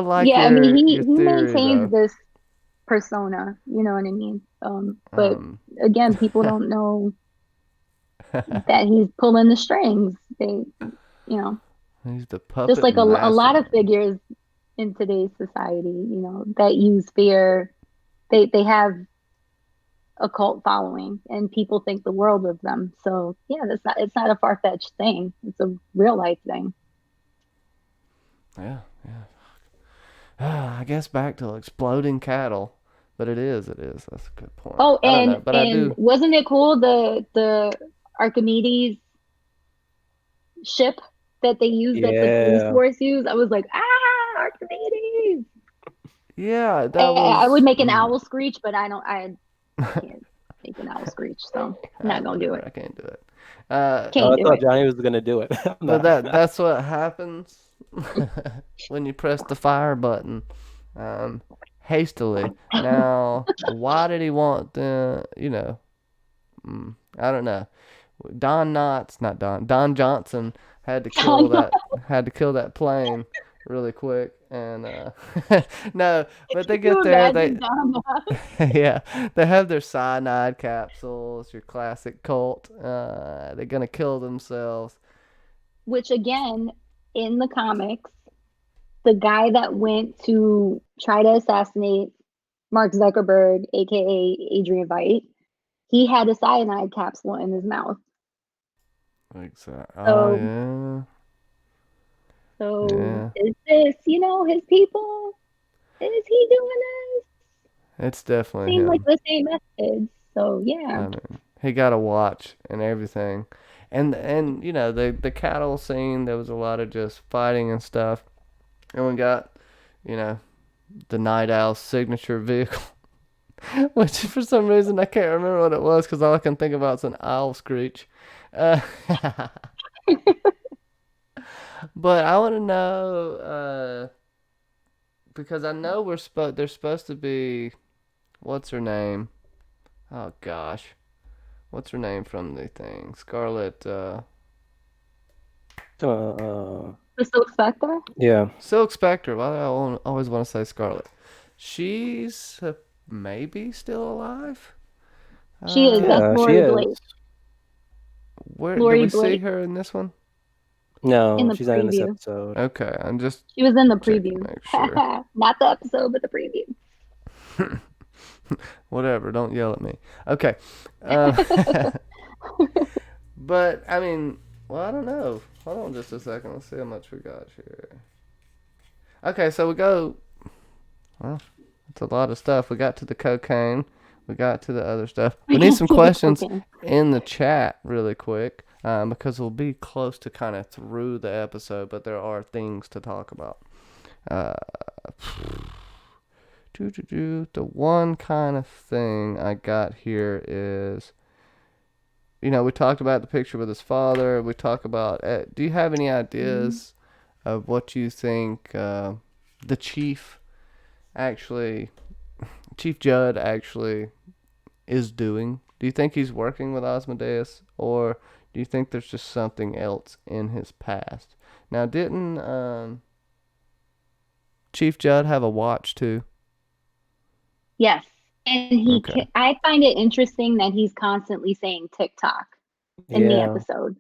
like Yeah, I mean your he theory maintains though. this persona. You know what I mean? But Um, again, people don't know that he's pulling the strings. he's the Just puppet like a lot of mastermind. figures in today's society, that use fear. They have a cult following, and people think the world of them. So yeah, it's not a far-fetched thing. It's a real life thing. Yeah, yeah. I guess back to exploding cattle, but it is. That's a good point. Oh, I don't know, and but I and do. wasn't it cool the Archimedes ship that they used that the police Yeah. force used? I was like, Archimedes. Yeah, that I would was. make an owl screech, but I can't make an owl screech, so I'm not gonna do Whatever. it. I can't do it. Oh, Can't I do thought it. Johnny was gonna do it. I'm But not. that's what happens when you press the fire button hastily. Now, why did he want the? I don't know. Don Knotts, not Don. Don Johnson had to kill that plane really quick, and no, but they Can you get there. imagine Donna? Yeah, they have their cyanide capsules. Your classic cult. They're gonna kill themselves. Which again, in the comics, the guy that went to try to assassinate Mark Zuckerberg, aka Adrian Veidt, he had a cyanide capsule in his mouth. Exactly. Oh So, yeah, so yeah. is this, his people? Is he doing this? It's definitely Seems like him. the same methods. So yeah. I mean, he got a watch and everything, and the cattle scene. There was a lot of just fighting and stuff, and we got you know the Night Owl's signature vehicle, which for some reason I can't remember what it was because all I can think about is an owl screech. Uh, but I want to know because I know there's supposed to be what's her name? Oh gosh, what's her name from the thing? Scarlet. Uh, The Silk Spectre? yeah. Silk Spectre. Why do I always want to say Scarlet? She's maybe still alive. She is. That's Yeah, she Lori is. Blake. Where do Lori we see Blake her in this one? in No, the she's not in this preview. episode. Okay, I'm just She was in the checking preview. to make sure. Not the episode, but the preview. Whatever. Don't yell at me. Okay. Uh, but I mean, well, I don't know. Hold on just a second. Let's see how much we got here. Okay, so we go. Well, it's a lot of stuff. We got to the cocaine. We got to the other stuff. We We need got some to the questions cocaine. in the chat really quick because we'll be close to kind of through the episode, but there are things to talk about. Uh, the one kind of thing I got here is, we talked about the picture with his father. We talk about. Do you have any ideas of what you think the actually, Chief Judd actually is doing? Do you think he's working with Osmodeus, or do you think there's just something else in his past? Now, didn't Chief Judd have a watch too? Yes. And Okay. I find it interesting that he's constantly saying TikTok in the Yeah. episode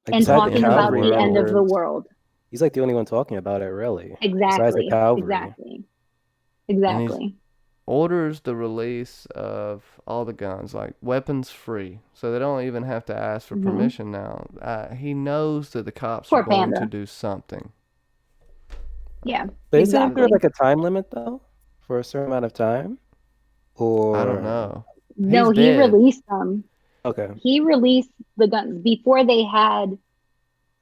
Like and besides the talking about cavalry the end of World. the members, world. he's like the only one talking about it, really. Besides the Exactly. cavalry. Exactly. And he's Exactly. orders the release of all the guns, like weapons free, so they don't even have to ask for Hmm. permission now. He knows that the cops are Poor going to Panda. do something. Yeah, But isn't there exactly. like a time limit though? For a certain amount of time? I don't Or know. No, He's he dead. released them. okay. He released the guns before they had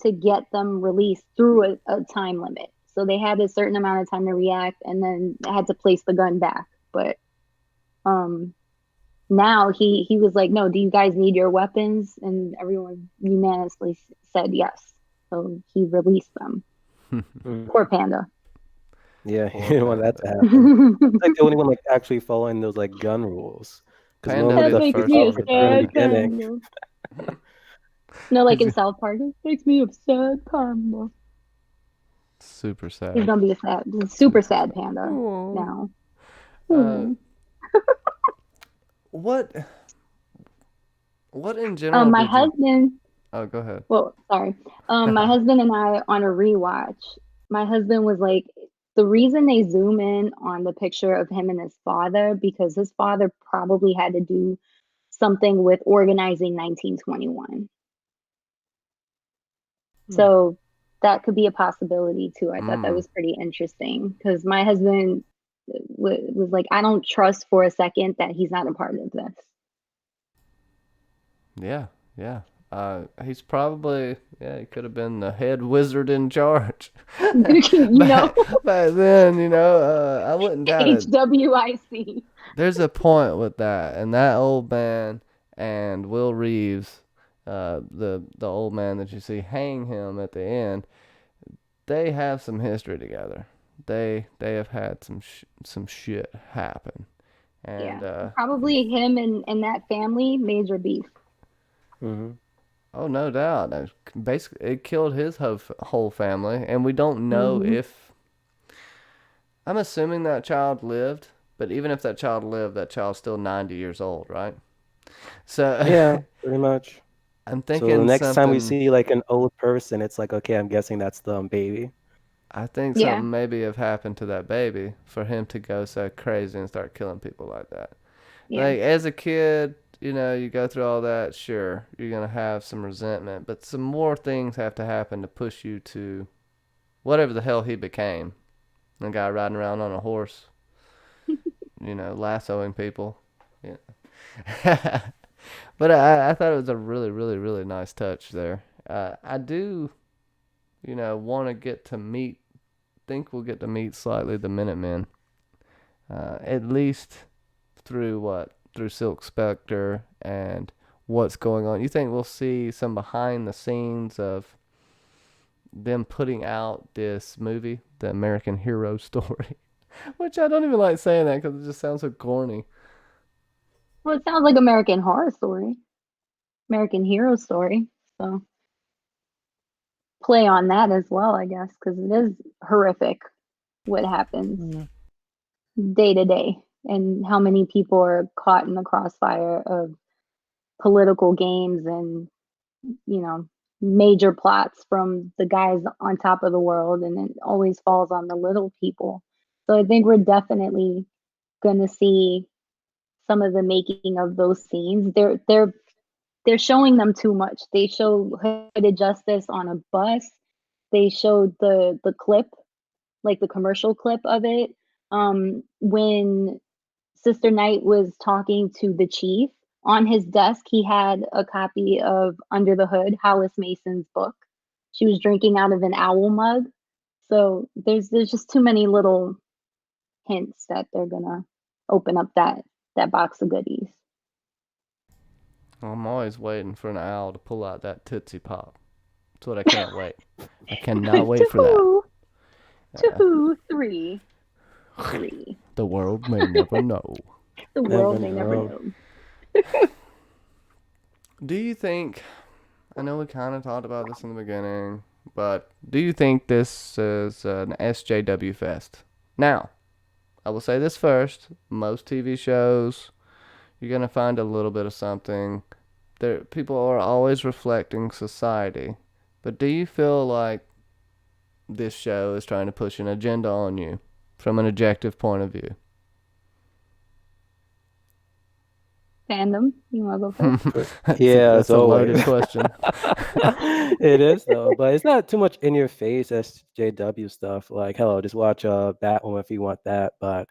to get them released through a time limit. So they had a certain amount of time to react and then had to place the gun back. But um now he was like, no, do you guys need your weapons? And everyone unanimously said yes. So he released them. Poor Panda. Yeah, Poor he didn't want that to Panda. happen. He's like the only one like actually following those like gun rules. Because Panda normally would be That the the makes police first me a one to officers are in the die. sad beginning. panda. No, like He's in South Park, it makes me a sad panda. super He's sad. gonna be a super Super sad sad. panda Oh. now. Uh, Ooh. what what in general My did you? husband, Oh, go ahead. well, sorry. My husband and I on a rewatch, my husband was like, the reason they zoom in on the picture of him and his father, because his father probably had to do something with organizing 1921. Hmm. So that could be a possibility too. I thought that Mm. was pretty interesting because my husband was like, I don't trust for a second that he's not a part of this. Yeah, yeah. He's probably, yeah, he could have been the head wizard in charge. You know, Back then, I wouldn't doubt it. HWIC. There's a point with that, and that old man and Will Reeves, the old man that you see hang him at the end, they have some history together. They have had some shit happen, and Yeah, probably him and that family, major beef. Hmm. oh, no doubt. Basically, it killed his whole family, and we don't know Hmm. if. I'm assuming that child lived, but even if that child lived, that child's still 90 years old, right? So Yeah, pretty much. I'm So the thinking next time we something. see like an old person, it's like, okay, I'm guessing that's the baby. I think Yeah, something maybe have happened to that baby for him to go so crazy and start killing people like that. yeah, Like as a kid, you go through all that. Sure, you're gonna have some resentment, but some more things have to happen to push you to whatever the hell he became. The guy riding around on a horse, lassoing people. Yeah. But I thought it was a really, really, really nice touch there. I do, want to think we'll get to meet slightly the Minutemen. At least through what? Through Silk Spectre and what's going on. You think we'll see some behind the scenes of them putting out this movie, the American Hero story? Which I don't even like saying that because it just sounds so corny. well, it sounds like American Horror Story, American Hero Story. So play on that as well, I guess, because it is horrific what happens Mm. day to day and how many people are caught in the crossfire of political games and, you know, major plots from the guys on top of the world, and it always falls on the little people. So I think we're definitely going to see some of the making of those scenes. They're showing them too much. They show Hooded Justice on a bus. They showed the clip, like the commercial clip of it, when Sister Knight was talking to the chief. On his desk, he had a copy of Under the Hood, Hollis Mason's book. She was drinking out of an owl mug. So there's just too many little hints that they're gonna open up that box of goodies. I'm always waiting for an owl to pull out that Tootsie Pop. That's what I can't wait. I cannot wait for that. Two, Uh, two, three, three. the world may never know. The Never world may never know. know. Do you think, I know we kind of talked about this in the beginning, but do you think this is an SJW fest? Now, I will say this first. Most TV shows, you're going to find a little bit of something. People are always reflecting society. But do you feel like this show is trying to push an agenda on you from an objective point of view? Fandom, you want to go first? Yeah, That's as a loaded always. question. It is though, but it's not too much in your face SJW stuff. Like, hello, just watch Batwoman if you want that. But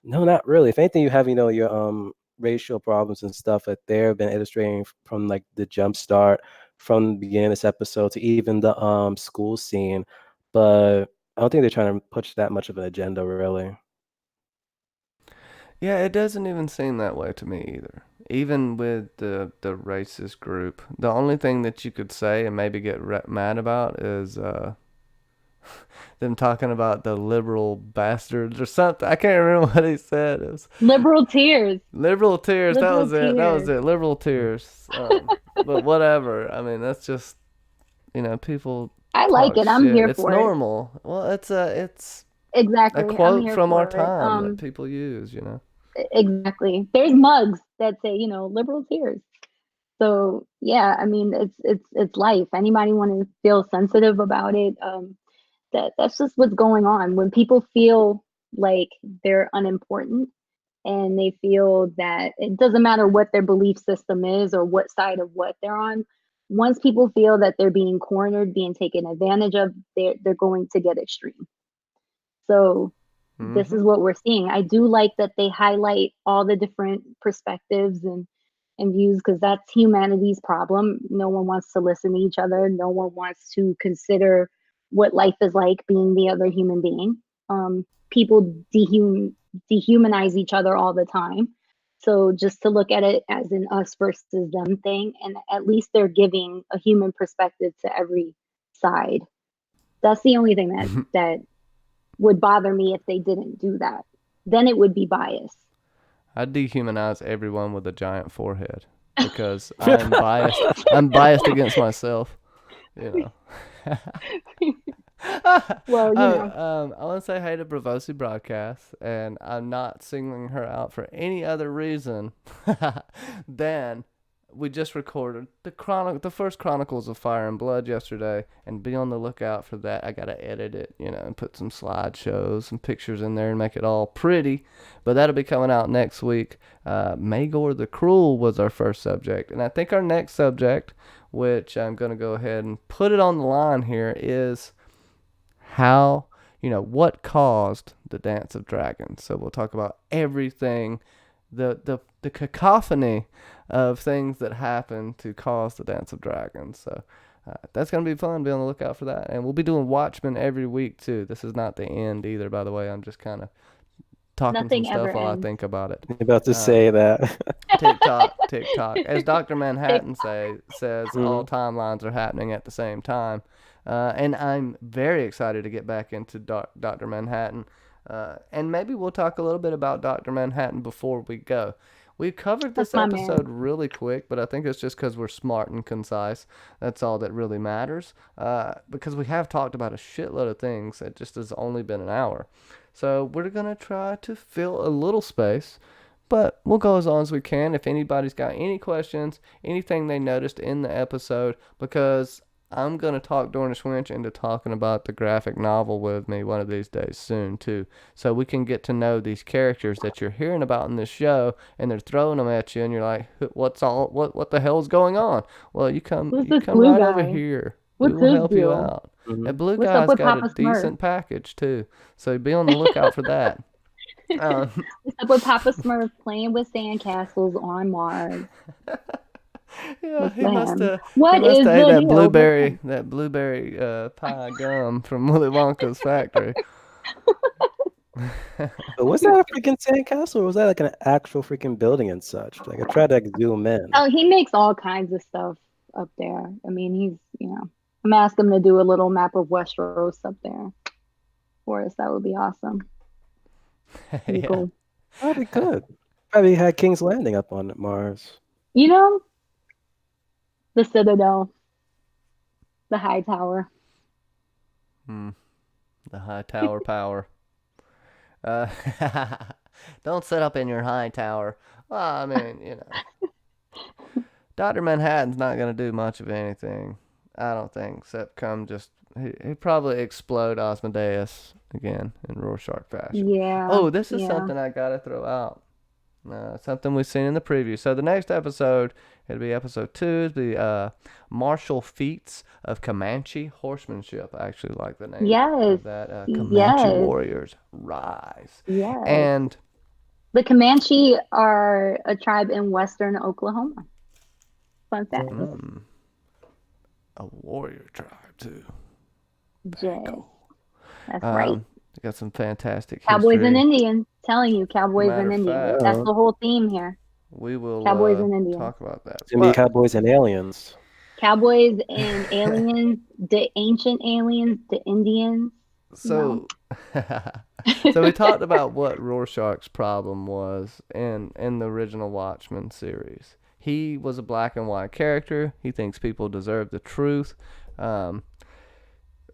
no, not really. If anything, you have, your racial problems and stuff that they've been illustrating from like the jump start from the beginning of this episode to even the school scene. But I don't think they're trying to push that much of an agenda, really. Yeah, it doesn't even seem that way to me either. Even with the racist group, the only thing that you could say and maybe get mad about is them talking about the liberal bastards or something. I can't remember what he said. It was Liberal tears. liberal tears. That Liberal was it. That was tears. it. Liberal tears. But whatever. I mean, that's just people I like talk it. I'm shit. here It's for it. normal. Well, it's A exactly. I'm quote here from our for it. time that people use, Exactly. There's mugs that say, liberal tears. So yeah, I mean, it's life. Anybody want to feel sensitive about it? That's just what's going on. When people feel like they're unimportant and they feel that it doesn't matter what their belief system is or what side of what they're on. Once people feel that they're being cornered, being taken advantage of, they're going to get extreme. So this is what we're seeing. I do like that they highlight all the different perspectives and views, because that's humanity's problem. No one wants to listen to each other. No one wants to consider what life is like being the other human being. People dehumanize each other all the time. So just to look at it as an us versus them thing, and at least they're giving a human perspective to every side. That's the only thing that would bother me if they didn't do that. Then it would be bias. I dehumanize everyone with a giant forehead because I'm biased. I'm biased against myself. Well, I want to say hey to Bravosi Broadcast, and I'm not singling her out for any other reason than we just recorded the first Chronicles of Fire and Blood yesterday, and be on the lookout for that. I gotta edit it, and put some slideshows and pictures in there and make it all pretty. But that'll be coming out next week. Magor the Cruel was our first subject, and I think our next subject, which I'm gonna go ahead and put it on the line here, is how, what caused the Dance of Dragons. So we'll talk about everything, the cacophony of things that happened to cause the Dance of Dragons. So that's going to be fun. Be on the lookout for that. And we'll be doing Watchmen every week, too. This is not the end either, by the way. I'm just kind of talking nothing some stuff ever while ends. I think about it. I'm about to say that. TikTok. As Dr. Manhattan says, all timelines are happening at the same time. And I'm very excited to get back into Dr. Manhattan. And maybe we'll talk a little bit about Dr. Manhattan before we go. We covered this episode really quick, but I think it's just because we're smart and concise. That's all that really matters. Because we have talked about a shitload of things. It just has only been an hour. So we're going to try to fill a little space, but we'll go as long as we can. If anybody's got any questions, anything they noticed in the episode, because I'm going to talk Dornish Wench into talking about the graphic novel with me one of these days soon, too. So we can get to know these characters that you're hearing about in this show, and they're throwing them at you, and you're like, what the hell's going on? Well, you come right over here. We will help you out. That blue guy's got a decent package, too. So be on the lookout for that. What's up with Papa Smurf playing with sandcastles on Mars? Yeah, he must have ate that blueberry pie gum from Willy Wonka's factory. Was that a freaking sandcastle, or was that like an actual freaking building and such? Like, I tried to zoom in. Oh, he makes all kinds of stuff up there. I mean, he's, I'm asking him to do a little map of Westeros up there for us. That would be awesome. Yeah. Cool. Probably could. Probably had King's Landing up on Mars. The Citadel, the high tower. The high tower power. Don't sit up in your high tower. Well, I mean, Dr. Manhattan's not going to do much of anything, I don't think, except he'd probably explode Osmodeus again in Rorschach fashion. Yeah. Oh, this is something I got to throw out. Something we've seen in the preview. So the next episode, it'll be episode 2. It'll be martial feats of Comanche horsemanship. I actually like the name of that. Comanche warriors rise. Yes. And the Comanche are a tribe in western Oklahoma. Fun fact. A warrior tribe, too. Yes. Cool. That's right. They got some fantastic Cowboys history. and Indians. Telling you, Cowboys and Indians. That's the whole theme here. We will Cowboys and Indians. talk about that. It's going to be Cowboys and Aliens. Cowboys and aliens, the ancient aliens, the Indians. So, so we talked about what Rorschach's problem was in the original Watchmen series. He was a black and white character. He thinks people deserve the truth, no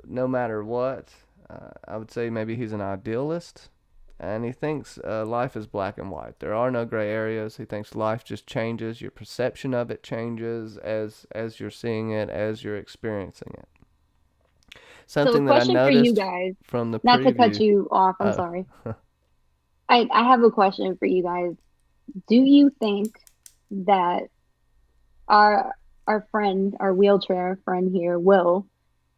matter what. I would say maybe he's an idealist, and he thinks life is black and white. There are no gray areas. He thinks life just changes. Your perception of it changes as you're seeing it, as you're experiencing it. So a Something that I question for you noticed guys, from the not to cut preview. you off, I'm Oh, sorry. I have a question for you guys. Do you think that our our friend, our wheelchair friend here, Will,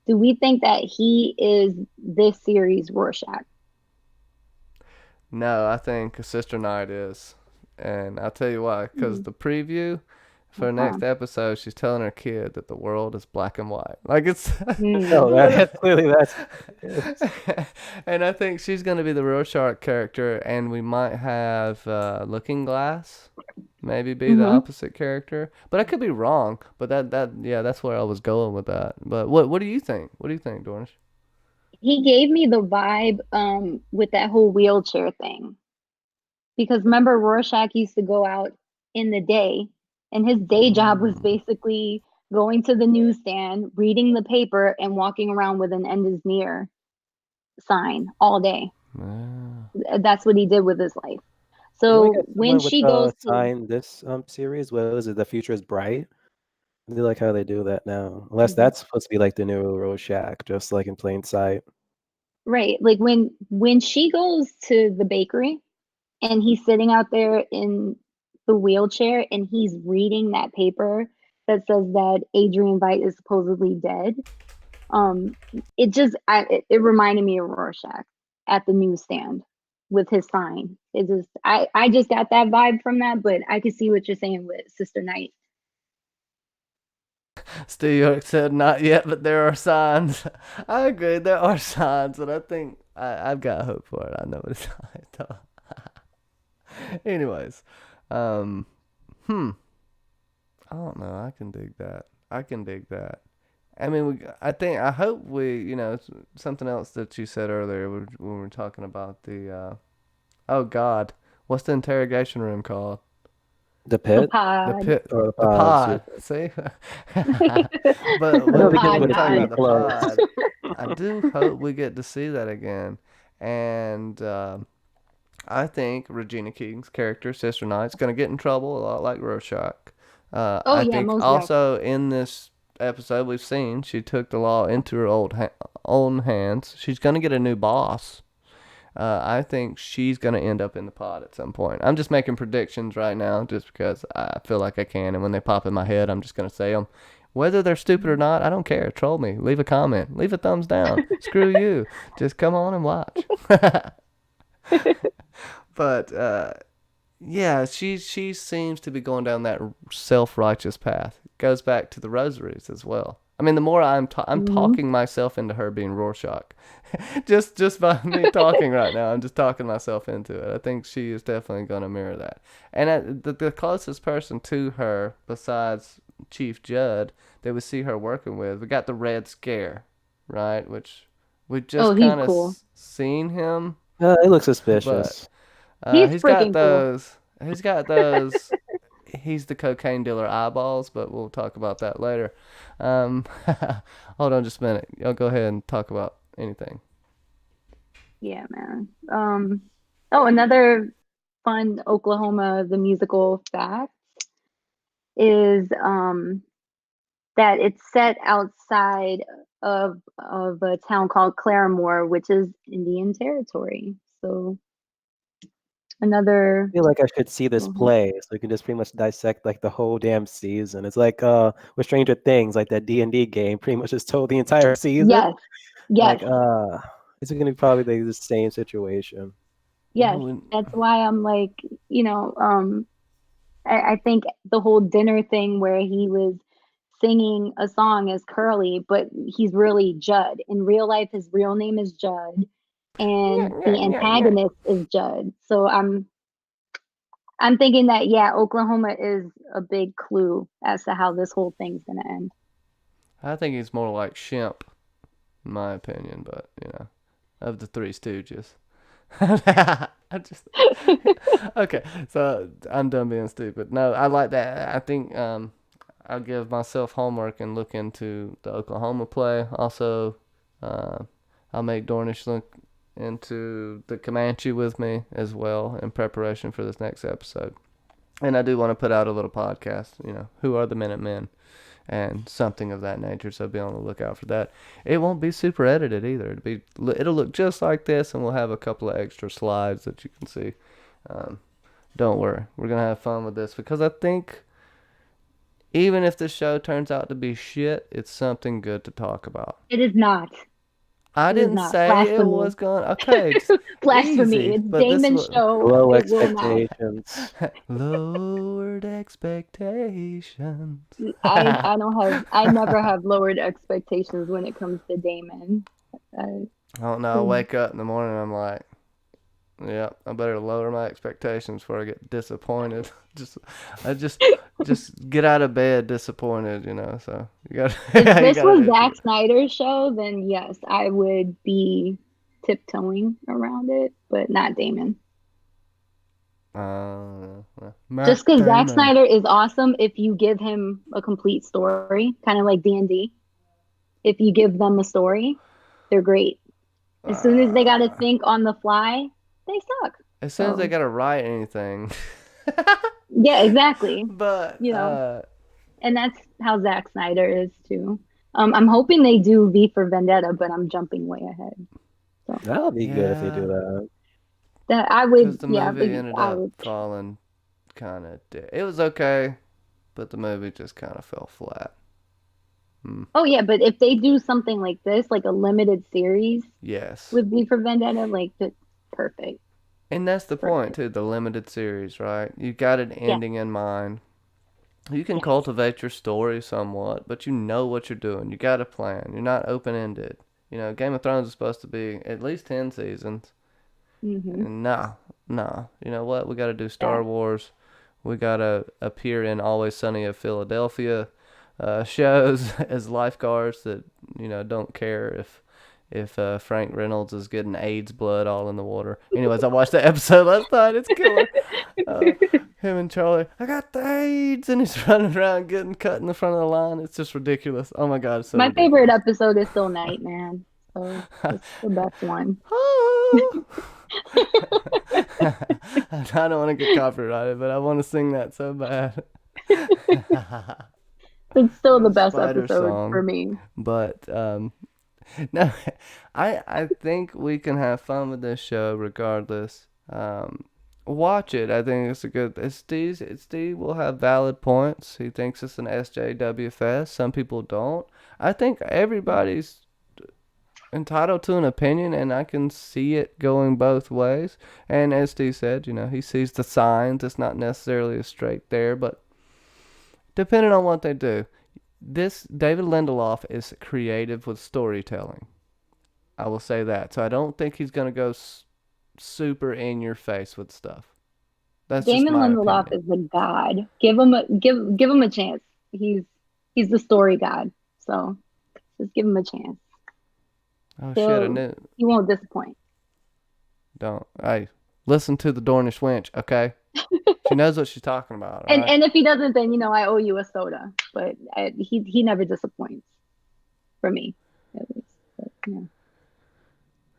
do we think that he is this series Rorschach? no, I think Sister Night is. And I'll tell you why. Because Hmm, the preview for the okay. next episode, she's telling her kid that the world is black and white. Like it's. Oh, Hmm. that clearly that's And I think she's going to be the Rorschach character, and we might have Looking Glass maybe be the Hmm. opposite character. But I could be wrong. But yeah, that's where I was going with that. But what do you think? What do you think, Dornish? He gave me the vibe with that whole wheelchair thing. Because remember, Rorschach used to go out in the day, and his day job was Mm, basically going to the newsstand, reading the paper, and walking around with an end is near sign all day. yeah. That's what he did with his life. Didn't we So get when someone with she goes the to, sign this series? What was it? The future is bright. I do like how they do that now. Unless that's supposed to be like the new Rorschach, just like in plain sight. right, like when she goes to the bakery and he's sitting out there in the wheelchair and he's reading that paper that says that Adrian Veidt is supposedly dead. Um, it reminded me of Rorschach at the newsstand with his sign. I just got that vibe from that, but I could see what you're saying with Sister Night. Stu York said, "Not yet, but there are signs." I agree, there are signs, and I think I've got hope for it. I know it's not. Anyways, um, hmm, I don't know. I can dig that. I can dig that. I mean, I hope something else that you said earlier when we were talking about oh God, what's the interrogation room called? The The pit The pod. pit, or the the pods? Yeah. pod. See, but I know The when because when pod we're we're talking too guys. about the close. pod, I do hope we get to see that again. And I think Regina King's character, Sister Knight's going to get in trouble a lot like Rorschach. Oh I yeah, think most definitely. also in this episode we've seen she took the law into her own hands. She's going to get a new boss. I think she's going to end up in the pod at some point. I'm just making predictions right now just because I feel like I can. And when they pop in my head, I'm just going to say them. Whether they're stupid or not, I don't care. Troll me. Leave a comment. Leave a thumbs down. Screw you. Just come on and watch. But yeah, she seems to be going down that self-righteous path. Goes back to the rosaries as well. I mean, the more I'm Hmm. talking myself into her being Rorschach, just by me talking right now, I'm just talking myself into it. I think she is definitely going to mirror that. And the closest person to her, besides Chief Judd, that we see her working with, we got the Red Scare, right? Which we Oh, just he's kind of cool. seen him, It looks but suspicious. He's he's got freaking cool. those. He's got those. He's the cocaine dealer eyeballs, but we'll talk about that later. Um, hold on just a minute. Y'all go ahead and talk about anything. Yeah, man. Oh, another fun Oklahoma the musical fact is that it's set outside of a town called Claremore, which is Indian territory. So another, I feel like I should see this mhm. play so we can just pretty much dissect like the whole damn season. It's like with Stranger Things, like that D&D game, pretty much just told the entire season. Yes, yes, Like it's gonna be probably like the same situation. yes. Ooh, That's why I'm like, you know, I think the whole dinner thing where he was singing a song as Curly, but he's really Judd. In real life, his real name is Judd, and the antagonist is Judd. So I'm thinking that yeah, Oklahoma is a big clue as to how this whole thing's gonna end. I think he's more like Shemp, in my opinion. But of the Three Stooges. I just okay. So I'm done being stupid. No, I like that. I think I'll give myself homework and look into the Oklahoma play. Also, uh, I'll make Dornish look into the Comanche with me as well in preparation for this next episode. And I do want to put out a little podcast, who are the Minutemen and something of that nature, so be on the lookout for that. It won't be super edited either. It'll look just like this, and we'll have a couple of extra slides that you can see. Don't worry, we're gonna have fun with this because I think even if this show turns out to be shit, it's something good to talk about. It is not. I didn't say Blasphemy. it was going. Okay, Blasphemy. easy, It's but this Damon's show. Low It will not. expectations. Lowered expectations. I never have lowered expectations when it comes to Damon. I don't know. I wake up in the morning and I'm like, yeah, I better lower my expectations before I get disappointed. I just get out of bed disappointed, So you got. If this was Zack Snyder's show, then yes, I would be tiptoeing around it, but not Damon. Just because Zack Snyder is awesome if you give him a complete story, kind of like D&D. If you give them a story, they're great. As soon as they got to think on the fly, they suck. As soon as they got to write anything. Yeah, exactly. But and that's how Zack Snyder is too. I'm hoping they do V for Vendetta, but I'm jumping way ahead. So that would be good if they do that. That I would. Because the movie ended up falling kind of. It was okay, but the movie just kind of fell flat. Oh yeah, but if they do something like this, like a limited series, yes, with V for Vendetta, like that's perfect. And that's the point too, the limited series, right? You got an ending in mind. You can cultivate your story somewhat, but you know what you're doing. You got a plan. You're not open-ended. Game of Thrones is supposed to be at least 10 seasons. Mm-hmm. And no. You know what? We got to do Star Wars. We got to appear in Always Sunny of Philadelphia shows as lifeguards that, don't care if Frank Reynolds is getting AIDS blood all in the water. Anyways, I watched the episode last night. It's killer. Him and Charlie, I got the AIDS, and he's running around getting cut in the front of the line. It's just ridiculous. Oh my God, it's so My favorite episode is still Nightman. So it's the best one. I don't want to get copyrighted, but I want to sing that so bad. It's still the best episode for me. But no, I think we can have fun with this show regardless. Watch it. I think it's a good. Steve will have valid points. He thinks it's an SJWFS. Some people don't. I think everybody's entitled to an opinion, and I can see it going both ways. And as Steve said, he sees the signs. It's not necessarily a straight there, but depending on what they do. This David Lindelof is creative with storytelling. I will say that. So I don't think he's going to go super in your face with stuff. That's Damon Lindelof is a god. Give him a chance. He's the story god. So just give him a chance. Oh shit! I knew. He won't disappoint. Don't. Hey, listen to the Dornish Wench, okay? She knows what she's talking about. And if he doesn't, then I owe you a soda. But he never disappoints. For me, at least. But, yeah.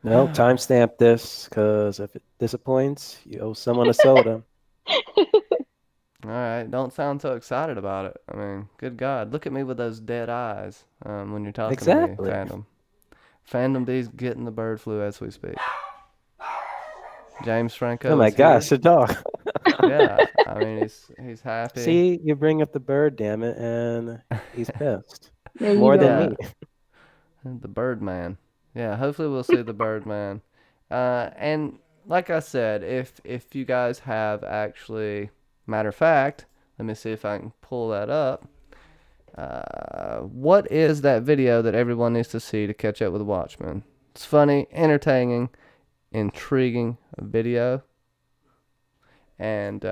No, timestamp this, because if it disappoints, you owe someone a soda. All right, don't sound so excited about it. I mean, good God, look at me with those dead eyes when you're talking to me, Fandom. Fandom D's getting the bird flu as we speak. James Franco. Oh my gosh, the dog. Yeah, I mean he's happy. See, you bring up the bird, damn it, and he's pissed. More than me. The Birdman. Yeah, hopefully we'll see the Birdman. And like I said, if you guys have actually, matter of fact, let me see if I can pull that up. What is that video that everyone needs to see to catch up with Watchmen? It's funny, entertaining, intriguing video. And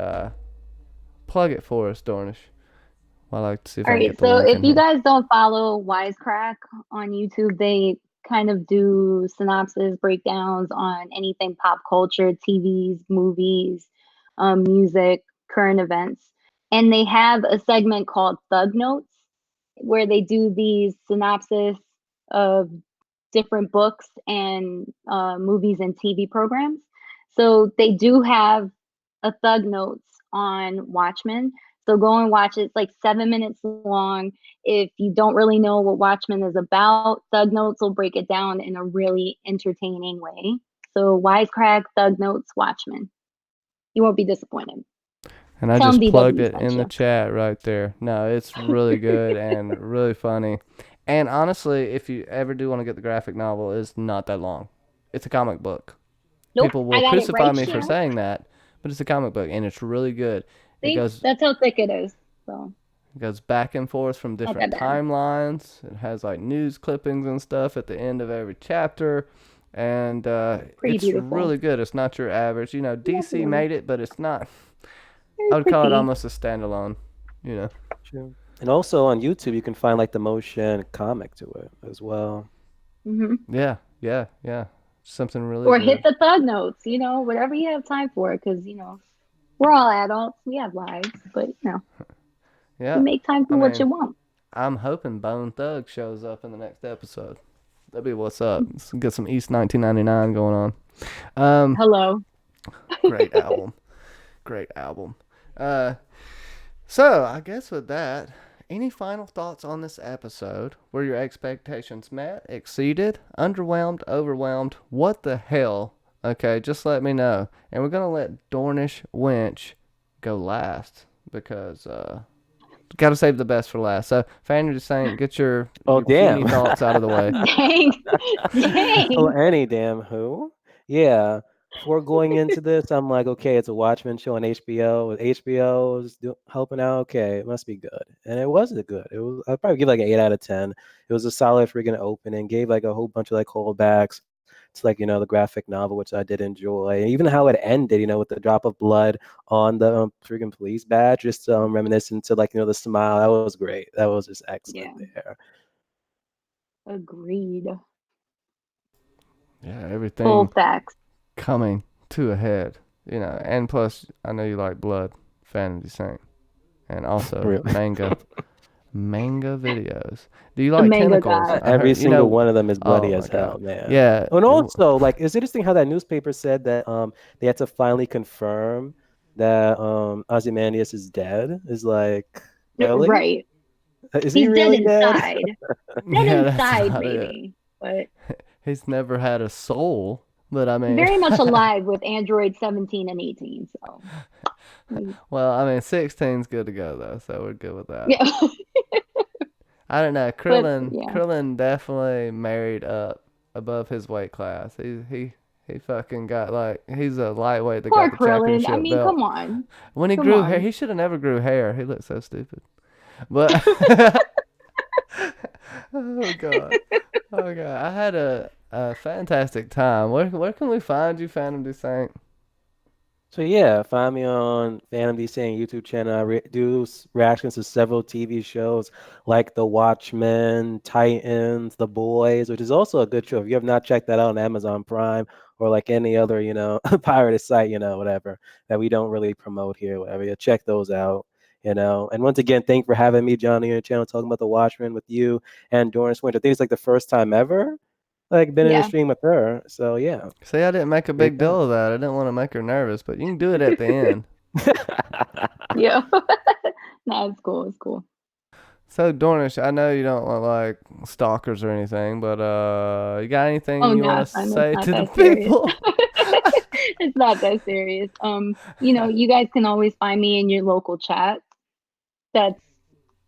plug it for us, Dornish. Well, I like to see if I can get the link so if you here. guys don't follow Wisecrack on YouTube, they kind of do synopsis, breakdowns on anything pop culture, TVs, movies, music, current events. And they have a segment called Thug Notes, where they do these synopsis of different books and movies and TV programs. So they do have a Thug Notes on Watchmen. So go and watch it. It's like 7 minutes long. If you don't really know what Watchmen is about, Thug Notes will break it down in a really entertaining way. So Wisecrack, Thug Notes, Watchmen. You won't be disappointed. And I Tell 'em just plugged DW it sent in the you. chat right there. No, it's really good and really funny. And honestly, if you ever do want to get the graphic novel, it's not that long. It's a comic book. Nope, People will I got it crucify right me for here. saying that, but it's a comic book and it's really good. It See, goes that's how thick it is. So it goes back and forth from not different that bad. timelines. It has like news clippings and stuff at the end of every chapter. And Pretty it's beautiful. really good. It's not your average. You know, DC Lovely. made it, but it's not. Very I would call it pretty. almost a standalone. You know. True. And also on YouTube, you can find like the motion comic to it as well. Hmm. Yeah. Something really Or hit good. the Thug Notes. Whatever you have time for, because we're all adults. We have lives, but you Yeah. make time I for what you mean, want. I'm hoping Bone Thug shows up in the next episode. That'd be what's up. Let's get some East 1999 going on. Hello. Great album. Great album. Uh, so I guess with that, any final thoughts on this episode? Were your expectations met, exceeded, underwhelmed, overwhelmed? What the hell? Okay, just let me know. And we're gonna let Dornish Wench go last because gotta save the best for last. So Fanny just saying, get Oh, your puny damn. thoughts out of the way. Dang. Oh, Dang. any damn who? Yeah. Before going into this, I'm like, okay, it's a Watchmen show on HBO. HBO is helping out. Okay, it must be good, and it was good. It was. I'd probably give like an 8 out of 10. It was a solid freaking opening. Gave like a whole bunch of like callbacks to like the graphic novel, which I did enjoy. And even how it ended, with the drop of blood on the freaking police badge, just reminiscent to like the smile. That was great. That was just excellent Yeah. there. Agreed. Yeah, Full everything facts. coming to a head. And plus, I know you like blood, Fantasy Saint, and also Really. manga videos. Do you The like manga tentacles? god. I Every heard, single one of them is bloody oh my as hell, god. man. Yeah. And also, like, it's interesting how that newspaper said that they had to finally confirm that Ozymandias is dead. Is like, really? Right. Is he He's dead really dead? inside. Dead Yeah, that's inside, about it. maybe. But He's never had a soul, but I mean, very much alive with Android 17 and 18. So, well, I mean, 16's good to go though, so we're good with that. yeah. I don't know. But Krillin, yeah. Krillin definitely married up above his weight class. He fucking got like he's a lightweight that Poor got the Krillin. I championship mean, belt. come on. When he Come grew hair, on. he should have never grew hair. He looked so stupid. But oh god, oh god, I had a fantastic time. Where can we find you, Phantom Saint? So yeah, find me on Fandom D YouTube channel. I do reactions to several TV shows like The Watchmen, Titans, The Boys, which is also a good show. If you have not checked that out on Amazon Prime or like any other, pirated site, whatever that we don't really promote here, whatever, check those out. And once again, thank you for having me, Johnny, on your channel, talking about The Watchmen with you and Dornish Wench. I think it's like the first time ever like been in a Yeah. stream with her. So yeah, See, I didn't make a great big time. deal of that. I didn't want to make her nervous, but you can do it at the end. Yeah. Nah, it's cool. It's cool. So Dornish, I know you don't want like stalkers or anything, but you got anything Oh, you no, want to son, it's say not to the that serious. people? It's not that serious. You guys can always find me in your local chat. That's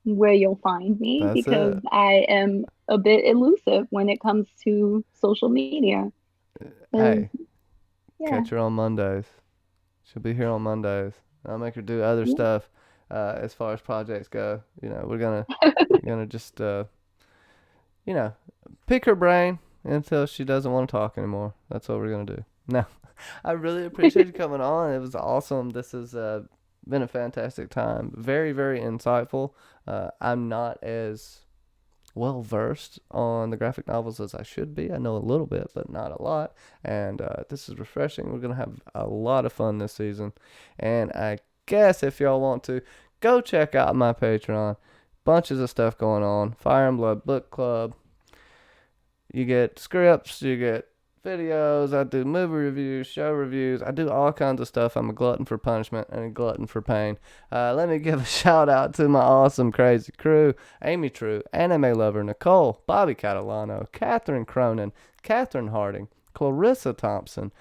where you'll find me That's because it. I am a bit elusive when it comes to social media. 'Cause, Hey, yeah. catch her on Mondays. She'll be here on Mondays. I'll make her do other Yeah. stuff as far as projects go. We're gonna just pick her brain until she doesn't want to talk anymore. That's what we're gonna do. No, I really appreciate you coming on. It was awesome. This has been a fantastic time. Very, very insightful. I'm not as well versed on the graphic novels as I should be. I know a little bit, but not a lot. And this is refreshing. We're gonna have a lot of fun this season. And I guess if y'all want to, go check out my Patreon. Bunches of stuff going on. Fire and Blood Book Club. You get scripts, you get videos. I do movie reviews, show reviews. I do all kinds of stuff. I'm a glutton for punishment and a glutton for pain. Let me give a shout out to my awesome, crazy crew. Amy True, Anime Lover Nicole, Bobby Catalano, Catherine Cronin, Catherine Harding, Clarissa Thompson,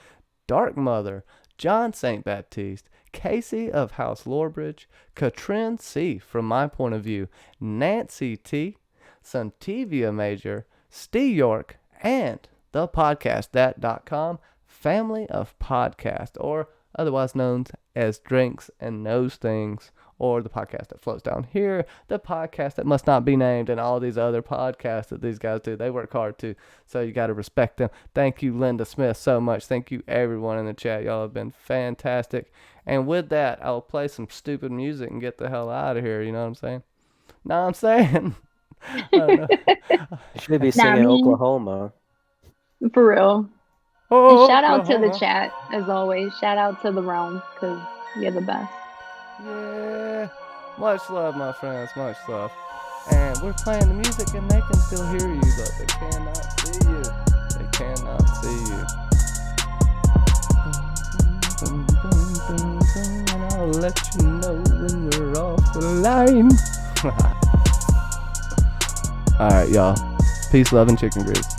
Dark Mother, John St. Baptiste, Casey of House Lorebridge, Katrin C. from my point of view, Nancy T., Santivia Major, Steve York, and the podcastthat.com family of podcasts, or otherwise known as Drinks and Knows Things, or the podcast that floats down here, the podcast that must not be named, and all these other podcasts that these guys do. They work hard too, so you got to respect them. Thank you, Linda Smith, so much. Thank you, everyone in the chat. Y'all have been fantastic. And with that, I'll play some stupid music and get the hell out of here. You know what I'm saying? Know what I'm saying? I don't know. You should be singing Oklahoma. For real. Oh, and shout out to the chat, as always. Shout out to the realm, because you're the best. Yeah. Much love, my friends. Much love. And we're playing the music, and they can still hear you, but they cannot see you. They cannot see you. And I'll let you know when we're off the line. Alright, y'all. Peace, love, and chicken grease.